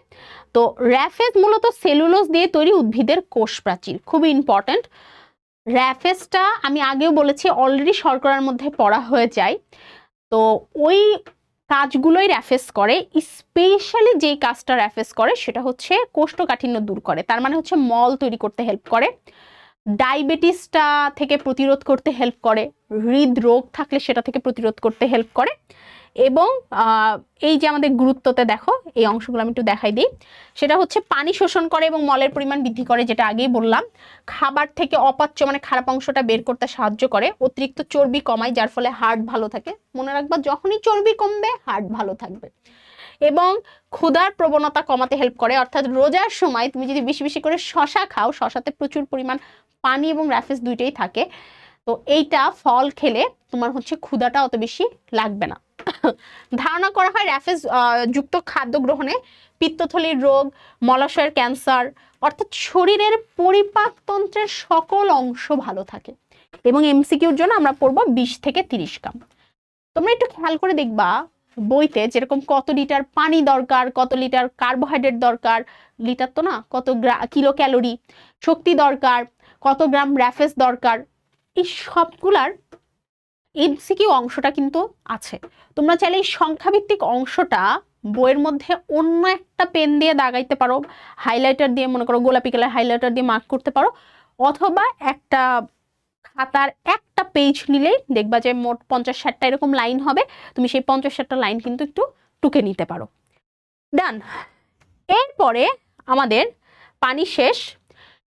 তো রাফেজ মূলত সেলুলোজ দিয়ে তৈরি উদ্ভিদের কোষ প্রাচীর, খুবই ইম্পর্টেন্ট। রাফেজটা আমি আগেও বলেছি অলরেডি শর্করার মধ্যে পড়া হয়ে যায়। তো ওই কাজগুলোই রাফেজ করে। স্পেশালি যেই কাজটা রাফেজ করে সেটা হচ্ছে কোষ্ঠকাঠিন্য দূর করে, তার মানে হচ্ছে মল তৈরি করতে হেল্প করে, ডায়াবেটিসটা থেকে প্রতিরোধ করতে হেল্প করে, হৃদরোগ থাকলে সেটা থেকে প্রতিরোধ করতে হেল্প করে। এবং এই যে আমাদের গুরুত্বতে দেখো, এই অংশগুলো আমি একটু দেখাই দিই। সেটা হচ্ছে পানি শোষণ করে এবং মলের পরিমাণ বৃদ্ধি করে, যেটা আগেই বললাম। খাবার থেকে অপাচ্য মানে খারাপ অংশটা বের করতে সাহায্য করে। অতিরিক্ত চর্বি কমায়, যার ফলে হার্ট ভালো থাকে। মনে রাখবা, যখনই চর্বি কমবে হার্ট ভালো থাকবে। এবং ক্ষুধার প্রবণতা কমাতে হেল্প করে, অর্থাৎ রোজার সময় তুমি যদি বেশি বেশি করে শশা খাও, শশাতে প্রচুর পরিমাণ পানি এবং রাফেজ দুইটাই থাকে। তো এইটা ফল খেলে তোমার হচ্ছে ক্ষুধাটা অত বেশি লাগবে না। ধারণা করা হয় রাফেজ যুক্ত খাদ্য গ্রহণে পিত্তথলির রোগ, মলাশয়ের ক্যান্সার, অর্থাৎ শরীরের পরিপাকতন্ত্রের সকল অংশ ভালো থাকে। এবং এমসিকিউর জন্য আমরা পড়বো 20 থেকে 30 গ্রাম। তোমরা একটু খেয়াল করে দেখবা বইতে যেরকম কত লিটার পানি দরকার, কত লিটার কার্বোহাইড্রেট দরকার, লিটার তো না, কত কিলো ক্যালোরি শক্তি দরকার, কত গ্রাম রাফেজ দরকার, এই সবগুলার এমসিকিউ অংশটা কিন্তু আছে। তোমরা চাইলে এই সংখ্যাভিত্তিক অংশটা বইয়ের মধ্যে অন্য একটা পেন দিয়ে দাগাইতে পারো, হাইলাইটার দিয়ে, মনে করো গোলাপি কালার হাইলাইটার দিয়ে মার্ক করতে পারো, অথবা একটা খাতার একটা পেজ নিলেই দেখবা যে মোট 50-60টা এরকম লাইন হবে। তুমি সেই 50-60টা লাইন কিন্তু একটু টুকে নিতে পারো। ডান। এরপরে আমাদের পানি শেষ।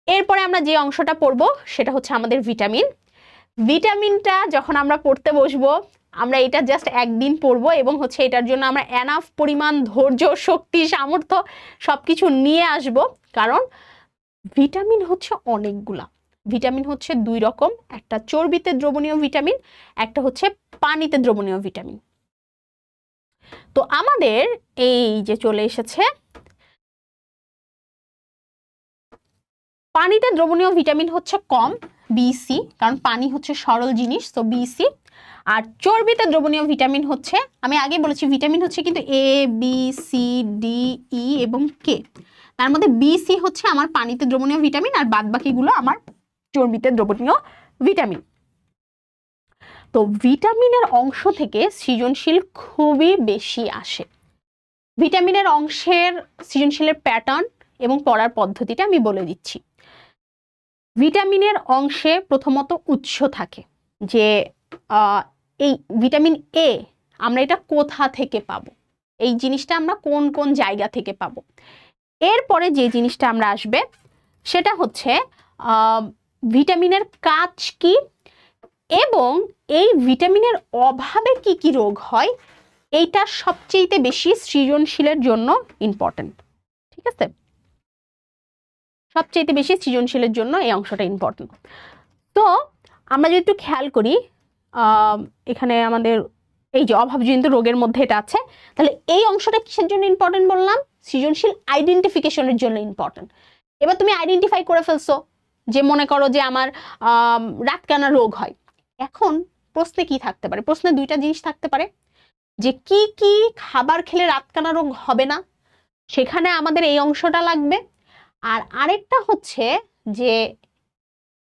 এরপরে আমরা যে অংশটা পড়ব সেটা হচ্ছে আমাদের ভিটামিন। ভিটামিনটা যখন আমরা পড়তে বসবো আমরা এটা জাস্ট একদিন পড়বো এবং হচ্ছে এটার জন্য আমরা এনাফ পরিমাণ ধৈর্য, শক্তি, সামর্থ্য সবকিছু নিয়ে আসব, কারণ ভিটামিন হচ্ছে অনেকগুলা। ভিটামিন হচ্ছে দুই রকম, একটা চর্বিতে দ্রবণীয় ভিটামিন, একটা হচ্ছে পানিতে দ্রবণীয় ভিটামিন। তো আমাদের এই যে চলে এসেছে পানিতে দ্রবণীয় ভিটামিন হচ্ছে কম, বিসি, কারণ পানি হচ্ছে সরল জিনিস, তো বিসি। আর চর্বিতে দ্রবণীয় ভিটামিন হচ্ছে, আমি আগে বলেছি ভিটামিন হচ্ছে কিন্তু A B C D E এবং কে, তার মধ্যে বিসি হচ্ছে আমার পানিতে দ্রবণীয় ভিটামিন আর বাদবাকিগুলো আমার চর্বিতে দ্রবণীয় ভিটামিন। তো ভিটামিনের অংশ থেকে সৃজনশীল খুবই বেশি আসে। ভিটামিনের অংশের সৃজনশীলের প্যাটার্ন এবং পড়ার পদ্ধতিটা আমি বলে দিচ্ছি। ভিটামিনের অংশে প্রথমত উৎস থাকে, যে এই ভিটামিন এ আমরা এটা কোথা থেকে পাবো, এই জিনিসটা আমরা কোন কোন জায়গা থেকে পাবো। এরপরে যে জিনিসটা আমরা আসবে সেটা হচ্ছে ভিটামিনের কাজ কি এবং এই ভিটামিনের অভাবে কি কি রোগ হয়, এইটা সবচেয়ে বেশি সৃজনশীলের জন্য ইম্পর্টেন্ট। ঠিক আছে, সবচেয়ে বেশি সৃজনশীলের জন্য এই অংশটা ইম্পর্টেন্ট। তো আমরা যদি একটু খেয়াল করি, এখানে আমাদের এই যে অভাবজনিত রোগের মধ্যে এটা আছে, তাহলে এই অংশটা কিসের জন্য ইম্পর্টেন্ট বললাম? সৃজনশীল আইডেন্টিফিকেশনের জন্য ইম্পর্টেন্ট। এবার তুমি আইডেন্টিফাই করে ফেলছো যে মনে করো যে আমার রাতকানা রোগ হয়, এখন প্রশ্নে কি থাকতে পারে? প্রশ্নে দুইটা জিনিস থাকতে পারে, যে কি কি খাবার খেলে রাতকানা রোগ হবে না, সেখানে আমাদের এই অংশটা লাগবে। আর আরেকটা হচ্ছে যে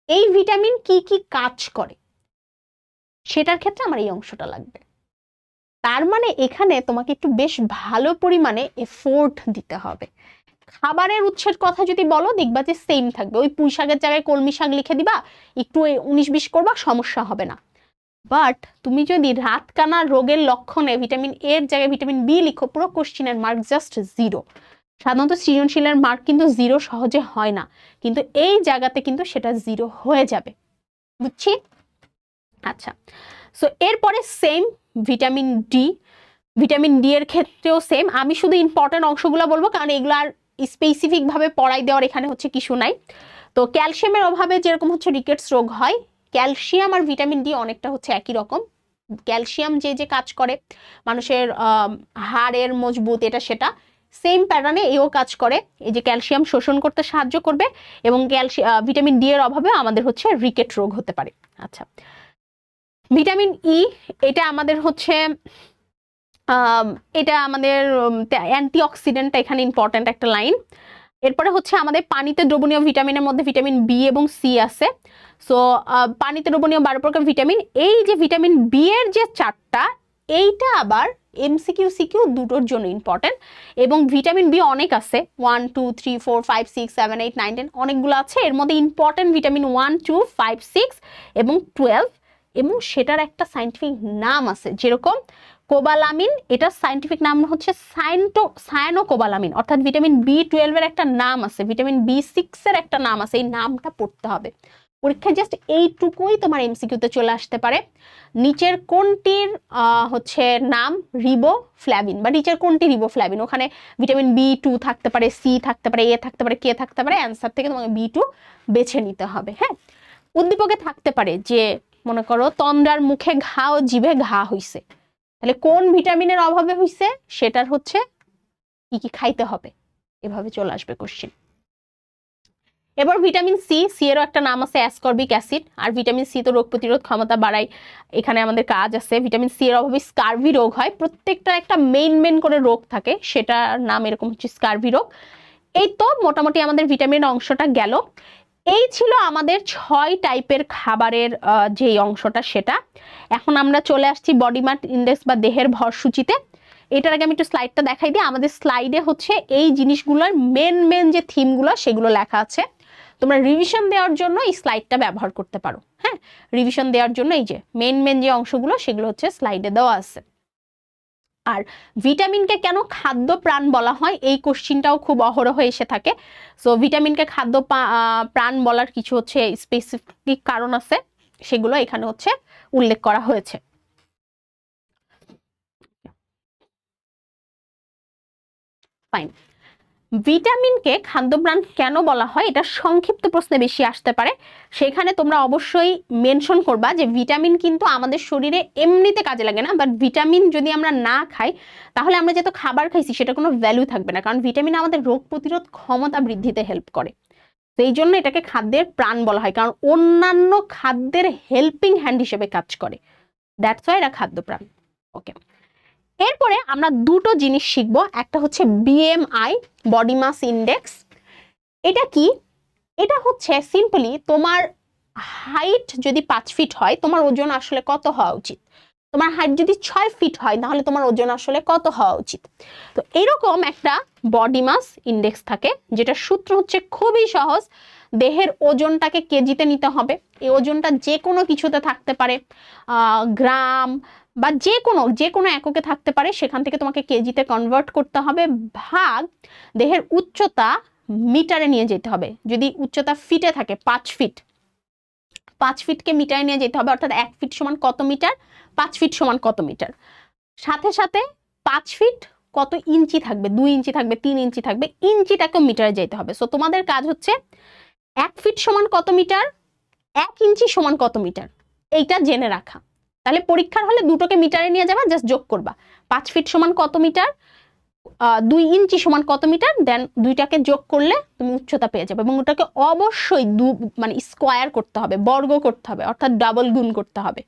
এই ভিটামিন কি কি কাজ করে, সেটার ক্ষেত্রে আমার এই অংশটা লাগবে। তার মানে এখানে তোমাকে একটু বেশ ভালো পরিমাণে এফোর্ট দিতে হবে। খাবারের উৎসের কথা যদি বলো দেখবা যে সেম থাকবে, ওই পুঁই শাকের জায়গায় কলমি শাক লিখে দিবা, একটু 19-20 করবা, সমস্যা হবে না। বাট তুমি যদি রাতকানা রোগের লক্ষণে ভিটামিন এর জায়গায় ভিটামিন বি লিখো, পুরো কোশ্চিনের মার্ক জাস্ট 0। সাধারণত সৃজনশীলের মার্ক কিন্তু 0 সহজে হয় না, কিন্তু এই জায়গাতে কিন্তু সেটা 0 হয়ে যাবে। বুঝছি? আচ্ছা, সো এরপরে same vitamin D. Vitamin D এর ক্ষেত্রেও সেম। আমি শুধু ইম্পর্টেন্ট অংশগুলো বলবো, কারণ এগুলো আর স্পেসিফিক ভাবে পড়াই দেওয়ার এখানে হচ্ছে কিছু নাই। তো ক্যালসিয়ামের অভাবে যেরকম হচ্ছে রিকেটস রোগ হয়, ক্যালসিয়াম আর ভিটামিন ডি অনেকটা হচ্ছে একই রকম। ক্যালসিয়াম যে যে কাজ করে মানুষের হাড়ের মজবুত, এটা সেটা সেম প্যাটার্নে এও কাজ করে, এই যে ক্যালসিয়াম শোষণ করতে সাহায্য করবে, এবং ভিটামিন ডি এর অভাবে আমাদের হচ্ছে রিকেট রোগ হতে পারে। আচ্ছা, ভিটামিন ই, এটা আমাদের হচ্ছে এটা আমাদের অ্যান্টিঅক্সিডেন্ট, এখানে ইম্পর্ট্যান্ট একটা লাইন। এরপরে হচ্ছে আমাদের পানিতে দ্রবণীয় ভিটামিনের মধ্যে ভিটামিন বি এবং সি আছে। সো পানিতে দ্রবণীয় 12 প্রকার ভিটামিন, এই যে ভিটামিন বি এর যে 4টা, এইটা আবার এমসিকিউ সিকিউ দুটোর জন্য ইম্পর্টেন্ট। এবং ভিটামিন বি অনেক আছে, 1 2 3 4 5 6 7 8 9 10 অনেকগুলো আছে। এর মধ্যে ইম্পর্টেন্ট ভিটামিন 1 2 5 6 এবং 12, এবং সেটার একটা সায়েন্টিফিক নাম আছে, যেরকম কোবালামিন, এটা সায়েন্টিফিক নাম হচ্ছে সায়ানোকোবালামিন, অর্থাৎ ভিটামিন বি12 এর একটা নাম আছে, ভিটামিন বি6 এর একটা নাম আছে, এই নামটা পড়তে হবে পরীক্ষায়। জাস্ট এইটুকুই তোমার এমসিকিউতে চলে আসতে পারে। নিচের কোনটির হচ্ছে নাম রিবোফ্ল্যাভিন, বা নিচের কোনটি রিবোফ্ল্যাভিন, ওখানে ভিটামিন বি2 থাকতে পারে, সি থাকতে পারে, এ থাকতে পারে, কে থাকতে পারে, অ্যান্সার থেকে তোমাকে বি2 বেছে নিতে হবে। হ্যাঁ, উদ্দীপকে থাকতে পারে যে মনে করো তন্দ্রার মুখে ঘা ও জিভে ঘা হইছে, তাহলে কোন ভিটামিনের অভাবে হইছে, সেটার হচ্ছে কি কি খাইতে হবে, এভাবে চলে আসবে কোশ্চেন। এবার ভিটামিন সি, সি এরও একটা নাম আছে অ্যাসকর্বিক অ্যাসিড, আর ভিটামিন সি তো রোগ প্রতিরোধ ক্ষমতা বাড়ায়, এখানে আমাদের কাজ আছে। ভিটামিন সি এর অভাবে স্কারভি রোগ হয়, প্রত্যেকটা একটা মেইন করে রোগ থাকে, সেটার নাম এরকম হচ্ছে স্কারভি রোগ। এই তো মোটামুটি আমাদের ভিটামিন অংশটা গেল। এই ছিল আমাদের 6 টাইপের খাবারের যে অংশটা সেটা। এখন আমরা চলে আসছি বডি মাস ইন্ডেক্স বা দেহের ভর সূচিতে। এটার আগে আমি একটু স্লাইডটা দেখাই দিই। আমাদের স্লাইডে হচ্ছে এই জিনিসগুলোর মেন যে থিমগুলো সেগুলো লেখা আছে, তোমরা রিভিশন দেওয়ার জন্য এই স্লাইডটা ব্যবহার করতে পারো। হ্যাঁ, রিভিশন দেওয়ার জন্য এই যে মেন যে অংশগুলো সেগুলো হচ্ছে স্লাইডে দেওয়া আছে। আর ভিটামিনকে কেন খাদ্য প্রাণ বলা হয়, এই কোশ্চিনটাও খুব অহরহ এসে থাকে। সো ভিটামিনকে খাদ্য প্রাণ বলার কিছু হচ্ছে স্পেসিফিক কারণ আছে, সেগুলো এখানে হচ্ছে উল্লেখ করা হয়েছে। ফাইন। ভিটামিনকে খাদ্যপ্রাণ কেন বলা হয়, এটা সংক্ষিপ্ত প্রশ্নে বেশি আসতে পারে। সেখানে তোমরা অবশ্যই মেনশন করবা যে ভিটামিন কিন্তু আমাদের শরীরে এমনিতে কাজে লাগে না, বাট ভিটামিন যদি আমরা না খাই তাহলে আমরা যত খাবার খাইছি সেটা কোনো ভ্যালু থাকবে না, কারণ ভিটামিন আমাদের রোগ প্রতিরোধ ক্ষমতা বৃদ্ধিতে হেল্প করে। সেই জন্য এটাকে খাদ্যের প্রাণ বলা হয়, কারণ অন্যান্য খাদ্যের হেল্পিং হ্যান্ড হিসেবে কাজ করে। দ্যাটস ওয়াই এটা খাদ্যপ্রাণ। ওকে, এরপরে আমরা দুটো জিনিস শিখব। একটা হচ্ছে বিএমআই, বডি মাস ইন্ডেক্স। এটা কি? এটা হচ্ছে সিম্পলি তোমার হাইট যদি 5 ফিট হয় তোমার ওজন আসলে কত হওয়া উচিত, তোমার হাইট যদি 6 ফিট হয় তাহলে তোমার ওজন আসলে কত হওয়া উচিত। তো এরকম একটা বডি মাস ইন্ডেক্স থাকে, যেটা সূত্র হচ্ছে খুবই সহজ। দেহের ওজনটাকে কেজিতে নিতে হবে। এই ওজনটা যে কোনো কিছুতে থাকতে পারে, গ্রাম বা যে কোনো এককে থাকতে পারে, সেখান থেকে তোমাকে কেজিতে কনভার্ট করতে হবে, ভাগ দেহের উচ্চতা মিটারে নিয়ে যেতে হবে। যদি উচ্চতা ফিটে থাকে 5 ফিট, 5 ফিটকে মিটারে নিয়ে যেতে হবে, অর্থাৎ 1 ফিট সমান কত মিটার, 5 ফিট সমান কত মিটার। সাথে সাথে 5 ফিট কত ইঞ্চি থাকবে, 2 ইঞ্চি থাকবে, 3 ইঞ্চি থাকবে, ইঞ্চিটাকে মিটারে যেতে হবে। সো তোমাদের কাজ হচ্ছে 1 ফিট সমান কত মিটার, 1 ইঞ্চি সমান কত মিটার, এইটা জেনে রাখা। তাহলে পরীক্ষার হলে দুটোকে মিটারে নিয়ে যাবা, জাস্ট যোগ করবা। 5 ফিট সমান কত মিটার, 2 ইঞ্চি সমান কত মিটার, দেন দুইটাকে যোগ করলে তুমি উচ্চতা পেয়ে যাবে। এবং ওটাকে অবশ্যই মানে স্কোয়ার করতে হবে, বর্গ করতে হবে, অর্থাৎ ডাবল গুণ করতে হবে।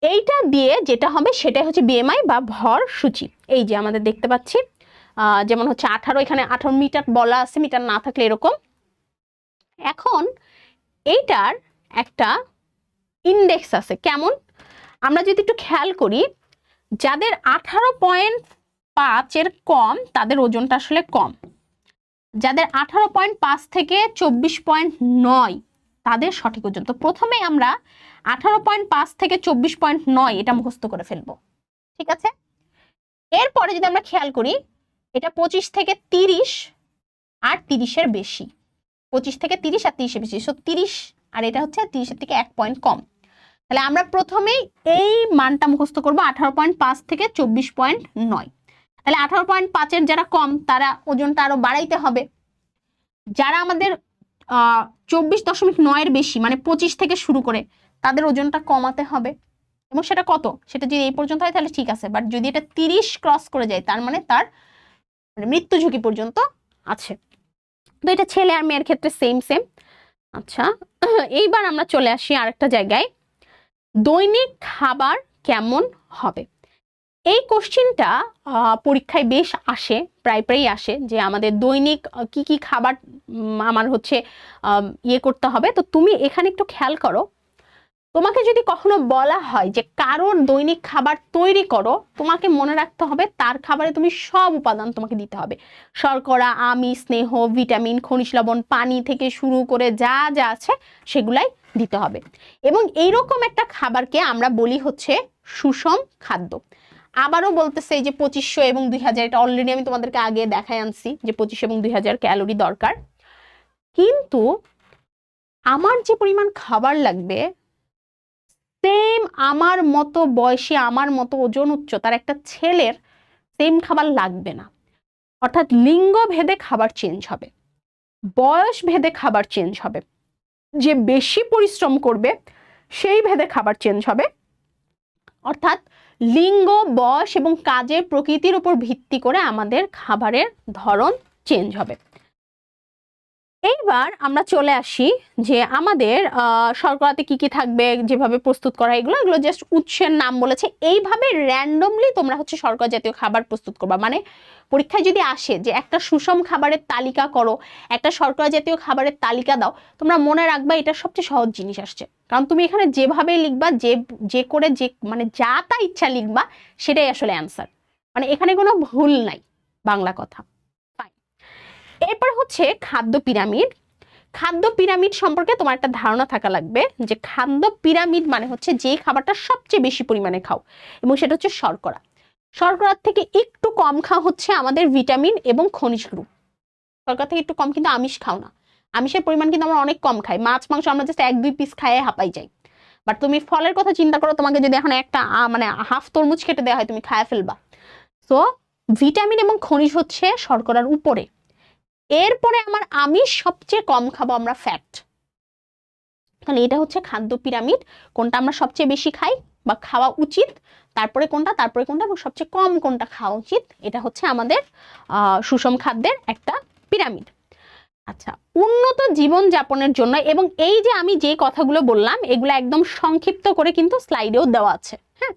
এইটা দিয়ে যেটা হবে সেটাই হচ্ছে বিএমআই বা ভর সূচি। এই যে আমাদের দেখতে পাচ্ছি, যেমন হচ্ছে 18, এখানে 18 মিটার বলা আছে, মিটার না থাকলে এরকম। এখন এইটার একটা ইন্ডেক্স আছে, কেমন? আমরা যদি একটু খেয়াল করি, যাদের 18.5 এর কম তাদের ওজনটা আসলে কম, যাদের 18.5 থেকে 24.9 তাদের সঠিক ওজন। তো প্রথমে আমরা 18.5 থেকে 24.9 এটা মুখস্থ করে ফেলবো, ঠিক আছে? এরপরে যদি আমরা খেয়াল করি, এটা 25 থেকে 30 আর 30-এর বেশি, 25 থেকে 30 আর 30-এর বেশি, সো 30, আর এটা হচ্ছে 30-এর থেকে 1 পয়েন্ট কম। তাহলে আমরা প্রথমেই এই মানটা মুখস্থ করবো, 18.5 থেকে 24.9। তাহলে 18.5-এর যারা কম তারা ওজনটা আরো বাড়াইতে হবে। যারা আমাদের 24.9-এর বেশি, মানে 25 থেকে শুরু করে, তাদের ওজনটা কমাতে হবে। এবং সেটা কত, সেটা যদি এই পর্যন্ত হয় তাহলে ঠিক আছে, বাট যদি এটা 30 ক্রস করে যায় তার মানে তার মৃত্যু ঝুঁকি পর্যন্ত আছে। তো এটা ছেলে আর মেয়ের ক্ষেত্রে সেম সেম। আচ্ছা, এইবার আমরা চলে আসি আরেকটা জায়গায়, দৈনিক খাবার কেমন হবে। এই কোশ্চিনটা পরীক্ষায় বেশ আসে, প্রায়ই আসে, যে আমাদের দৈনিক কি কি খাবার আমার হচ্ছে ইয়ে করতে হবে। তো তুমি এখানে একটু খেয়াল করো, তোমাকে যদি কখনো বলা হয় যে কারোর দৈনিক খাবার তৈরি করো, তোমাকে মনে রাখতে হবে তার খাবারে তুমি সব উপাদান তোমাকে দিতে হবে। শর্করা, আমিষ, স্নেহ, ভিটামিন, খনিজ লবণ, পানি থেকে শুরু করে যা যা আছে সেগুলাই দিতে হবে। এবং এইরকম একটা খাবারকে আমরা বলি হচ্ছে সুষম খাদ্য। আবারও বলতেছে, এই যে 2500 এবং 2000, এটা অলরেডি আমি তোমাদেরকে আগে দেখাই আনছি যে 2500 এবং 2000 ক্যালোরি দরকার। কিন্তু আমার যে পরিমাণ খাবার লাগবে, সেম আমার মতো বয়সী, আমার মতো ওজন উচ্চতার একটা ছেলের সেম খাবার লাগবে না। অর্থাৎ লিঙ্গ ভেদে খাবার চেঞ্জ হবে, বয়স ভেদে খাবার চেঞ্জ হবে, যে বেশি পরিশ্রম করবে সেই ভেদে খাবার চেঞ্জ হবে। অর্থাৎ লিঙ্গ, বয়স এবং কাজের প্রকৃতির উপর ভিত্তি করে আমাদের খাবারের ধরন চেঞ্জ হবে। এইবার আমরা চলে আসি যে আমাদের শর্করাতে কি কি থাকবে, যেভাবে প্রস্তুত করা, এগুলো জাস্ট উৎসের নাম বলেছে। এইভাবে র্যান্ডমলি তোমরা হচ্ছে শর্করা জাতীয় খাবার প্রস্তুত করবা। মানে পরীক্ষায় যদি আসে যে একটা সুষম খাবারের তালিকা করো, একটা শর্করা জাতীয় খাবারের তালিকা দাও, তোমরা মনে রাখবা এটা সবচেয়ে সহজ জিনিস আসছে। কারণ তুমি এখানে যেভাবে লিখবা, যে মানে যা তা ইচ্ছা লিখবা, সেটাই আসলে অ্যান্সার। মানে এখানে কোনো ভুল নাই, বাংলা কথা। এরপর হচ্ছে খাদ্য পিরামিড। খাদ্য পিরামিড সম্পর্কে তোমার একটা ধারণা থাকা লাগবে যে খাদ্য পিরামিড মানে হচ্ছে যে খাবারটা সবচেয়ে বেশি পরিমাণে খাও, এবং সেটা হচ্ছে শর্করা। শর্করার থেকে একটু কম খাওয়া হচ্ছে আমাদের ভিটামিন এবং খনিজ গ্রুপ। শর্করা থেকে একটু কম, কিন্তু আমিষ খাও না, আমিষের পরিমাণ কিন্তু আমরা অনেক কম খাই, মাছ মাংস আমরা জাস্ট 1-2 পিস খাইয়ে হাঁপাই যাই। বাট তুমি ফলের কথা চিন্তা করো, তোমাকে যদি এখন একটা মানে হাফ তরমুজ কেটে দেওয়া হয় তুমি খায় ফেলবা। সো ভিটামিন এবং খনিজ হচ্ছে শর্করার উপরে। এরপরে আমার আমিষ সবচেয়ে কম খাবো আমরা ফ্যাট। তাহলে এটা হচ্ছে খাদ্য পিরামিড, কোনটা আমরা সবচেয়ে বেশি খাই বা খাওয়া উচিত, তারপরে কোনটা, তারপরে কোনটা, এবং সবচেয়ে কম কোনটা খাওয়া উচিত। এটা হচ্ছে আমাদের সুষম খাদ্যের একটা পিরামিড। আচ্ছা, উন্নত জীবন যাপনের জন্য, এবং এই যে আমি যে কথাগুলো বললাম এগুলো একদম সংক্ষিপ্ত করে কিন্তু স্লাইডেও দেওয়া আছে, হ্যাঁ,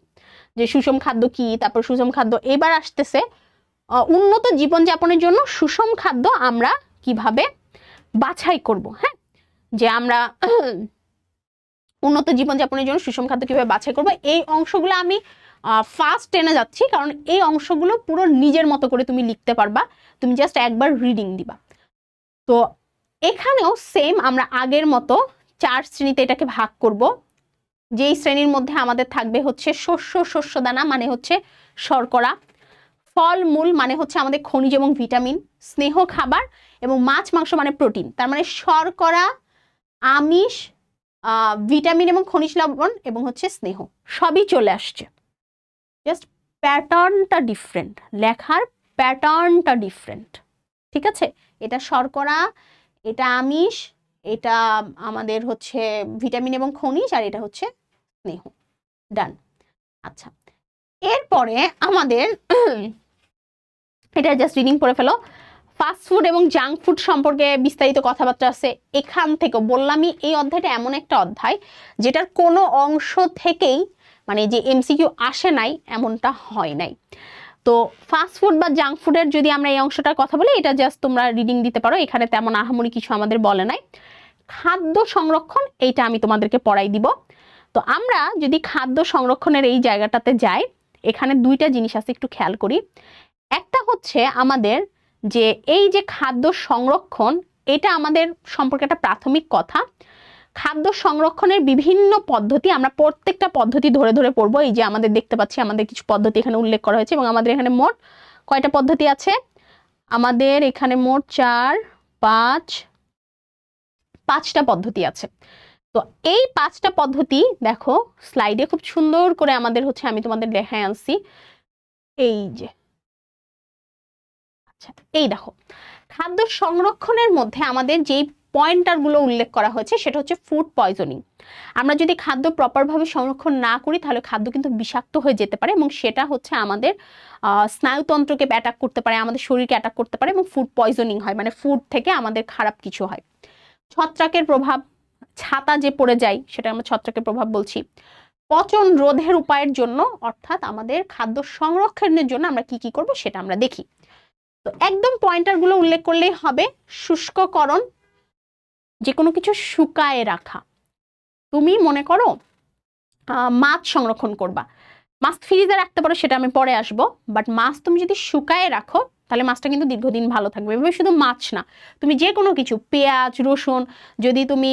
যে সুষম খাদ্য কি, তারপর সুষম খাদ্য এবার আসতেছে। উন্নত জীবন যাপনের জন্য সুষম খাদ্য আমরা কিভাবে বাছাই করব, হ্যাঁ, যে আমরা উন্নত জীবনযাপনের জন্য সুষম খাদ্য কিভাবে বাছাই করবো, এই অংশগুলো আমি ফার্স্ট টেনে যাচ্ছি, কারণ এই অংশগুলো পুরো নিজের মতো করে তুমি লিখতে পারবা, তুমি জাস্ট একবার রিডিং দিবা। তো এখানেও সেম আমরা আগের মতো 4 শ্রেণীতে এটাকে ভাগ করব। যেই শ্রেণীর মধ্যে আমাদের থাকবে হচ্ছে শস্যদানা মানে হচ্ছে শর্করা, ফল মূল মানে হচ্ছে আমাদের খনিজ এবং ভিটামিন, স্নেহ খাবার, এবং মাছ মাংস মানে প্রোটিন। তার মানে শর্করা, আমিষ, ভিটামিন এবং খনিজ লবণ এবং হচ্ছে স্নেহ সবই চলে আসছে, জাস্ট প্যাটার্নটা ডিফারেন্ট, লেখার প্যাটার্নটা ডিফারেন্ট। ঠিক আছে, এটা শর্করা, এটা আমিষ, এটা আমাদের হচ্ছে ভিটামিন এবং খনিজ, আর এটা হচ্ছে স্নেহ। ডান। আচ্ছা, এরপরে আমাদের এটা জাস্ট রিডিং করে ফেলো। ফাস্ট ফুড এবং জাঙ্ক ফুড সম্পর্কে বিস্তারিত কথাবার্তা আছে এখান থেকে। বললামই এই অধ্যায়টা এমন একটা অধ্যায় যেটার কোনো অংশ থেকেই মানে যে এমসিকিউ আসে নাই এমনটা হয় নাই। তো ফাস্ট ফুড বা জাঙ্ক ফুডের যদি আমরা এই অংশটার কথা বলি, এটা জাস্ট তোমরা রিডিং দিতে পারো, এখানে তেমন আহামরি কিছু আমাদের বলে নাই। খাদ্য সংরক্ষণ এইটা আমি তোমাদেরকে পড়াই দিব। তো আমরা যদি খাদ্য সংরক্ষণের এই জায়গাটাতে যাই, এখানে 2টা জিনিস আছে, একটু খেয়াল করি। একটা হচ্ছে আমাদের যে এই যে খাদ্য সংরক্ষণ, এটা আমাদের সম্পর্কে একটা প্রাথমিক কথা। খাদ্য সংরক্ষণের বিভিন্ন পদ্ধতি, আমরা প্রত্যেকটা পদ্ধতি ধরে ধরে পড়বো। এই যে আমাদের দেখতে পাচ্ছি আমাদের কিছু পদ্ধতি এখানে উল্লেখ করা হয়েছে, এবং আমাদের এখানে মোট কয়টা পদ্ধতি আছে, আমাদের এখানে মোট 5টা পদ্ধতি আছে। তো এই 5টা পদ্ধতি দেখো স্লাইডে খুব সুন্দর করে আমাদের হচ্ছে আমি তোমাদের দেখায় আনছি। এই যে আচ্ছা, এই দেখো খাদ্য সংরক্ষণের মধ্যে আমাদের যেই পয়েন্টারগুলো উল্লেখ করা হয়েছে সেটা হচ্ছে ফুড পয়জনিং। আমরা যদি খাদ্য প্রপারভাবে সংরক্ষণ না করি তাহলে খাদ্য কিন্তু বিষাক্ত হয়ে যেতে পারে, এবং সেটা হচ্ছে আমাদের স্নায়ুতন্ত্রকে অ্যাটাক করতে পারে, আমাদের শরীরকে অ্যাটাক করতে পারে, এবং ফুড পয়জনিং হয়, মানে ফুড থেকে আমাদের খারাপ কিছু হয়। ছত্রাকের প্রভাব, ছাতা যে পড়ে যায় সেটা আমরা ছত্রাকের প্রভাব বলছি। পচন রোধের উপায়ের জন্য, অর্থাৎ আমাদের খাদ্য সংরক্ষণের জন্য আমরা কি কি করব সেটা আমরা দেখি। তো একদম পয়েন্টারগুলো উল্লেখ করলেই হবে। শুষ্ককরণ, যে কোনো কিছু শুকায়ে রাখা। তুমি মনে করো মাছ সংরক্ষণ করবা, মাছ ফ্রিজে রাখতে পারো, সেটা আমি পরে আসবো, বাট মাছ তুমি যদি শুকায়ে রাখো তাহলে মাছটা কিন্তু দীর্ঘদিন ভালো থাকবে। এভাবে শুধু মাছ না, তুমি যে কোনো কিছু, পেঁয়াজ রসুন যদি তুমি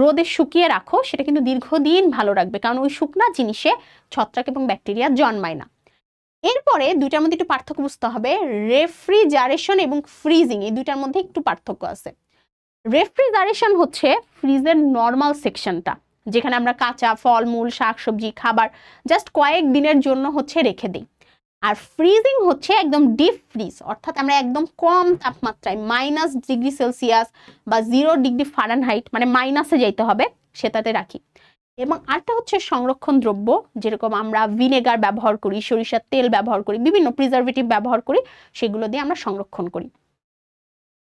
রোদে শুকিয়ে রাখো সেটা কিন্তু দীর্ঘদিন ভালো রাখবে, কারণ ওই শুকনা জিনিসে ছত্রাক এবং ব্যাকটেরিয়া জন্মায় না। এরপরে 2টার মধ্যে একটু পার্থক্য বুঝতে হবে। রেফ্রিজারেশন এবং ফ্রিজিং, এই 2টার মধ্যে একটু পার্থক্য আছে। রেফ্রিজারেশন হচ্ছে ফ্রিজের নর্মাল সেকশনটা, যেখানে আমরা কাঁচা ফল মূল শাকসবজি খাবার জাস্ট কয়েক দিনের জন্য হচ্ছে রেখে দিই। আর ফ্রিজিং হচ্ছে একদম ডিপ ফ্রিজ, অর্থাৎ আমরা একদম কম তাপমাত্রায় -°C বা 0°F মানে মাইনাসে যাইতে হবে সেটাতে রাখি। এবং আরেকটা হচ্ছে সংরক্ষণ দ্রব্য, যেরকম আমরা ভিনেগার ব্যবহার করি, সরিষার তেল ব্যবহার করি, বিভিন্ন প্রিজারভেটিভ ব্যবহার করি, সেগুলো দিয়ে আমরা সংরক্ষণ করি।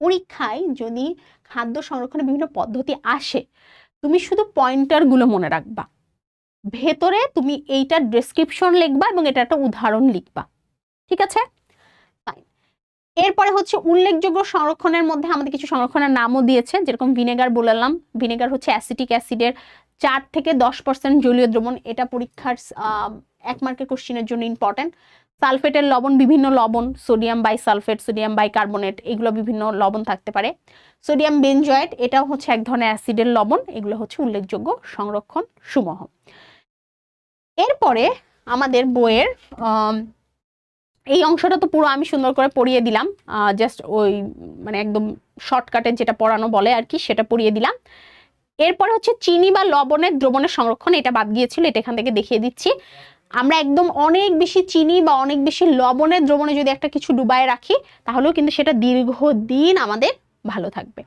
পরীক্ষায় যদি খাদ্য সংরক্ষণের বিভিন্ন পদ্ধতি আসে, তুমি শুধু পয়েন্টারগুলো মনে রাখবা, ভেতরে তুমি এইটার ডেসক্রিপশন লিখবা এবং এটা একটা উদাহরণ লিখবা। ঠিক আছে, ফাইন। এরপরে হচ্ছে উল্লেখযোগ্য সংরক্ষণের মধ্যে আমাদের কিছু সংরক্ষণের নামও দিয়েছে, যেরকম ভিনেগার বললাম। ভিনেগার হচ্ছে অ্যাসিটিক অ্যাসিডের 4 থেকে 10% জলীয় দ্রবণ, এটা পরীক্ষার 1 মার্কের কোশ্চেনের জন্য ইম্পর্টেন্ট। সালফেটের লবণ, বিভিন্ন লবণ, সোডিয়াম বাইসালফেট, সোডিয়াম বাইকার্বনেট, এগুলো বিভিন্ন লবণ থাকতে পারে। সোডিয়াম বেনজয়েট, এটাও হচ্ছে এক ধরনের অ্যাসিডের লবণ। এগুলো হচ্ছে উল্লেখযোগ্য সংরক্ষণ সমূহ। এরপরে আমাদের বইয়ের এই অংশটা তো পুরো আমি সুন্দর করে পড়িয়ে দিলাম, জাস্ট ওই মানে একদম শর্টকাটে যেটা পড়ানো বলে আর কি সেটা পড়িয়ে দিলাম। এরপরে হচ্ছে চিনি বা লবণের দ্রবণের সংরক্ষণ, এটা বাদ গিয়েছিল, এটা এখান থেকে দেখিয়ে দিচ্ছি। আমরা একদম অনেক বেশি চিনি বা অনেক বেশি লবণের দ্রবণে যদি একটা কিছু ডুবায় রাখি তাহলেও কিন্তু সেটা দীর্ঘদিন আমাদের ভালো থাকবে।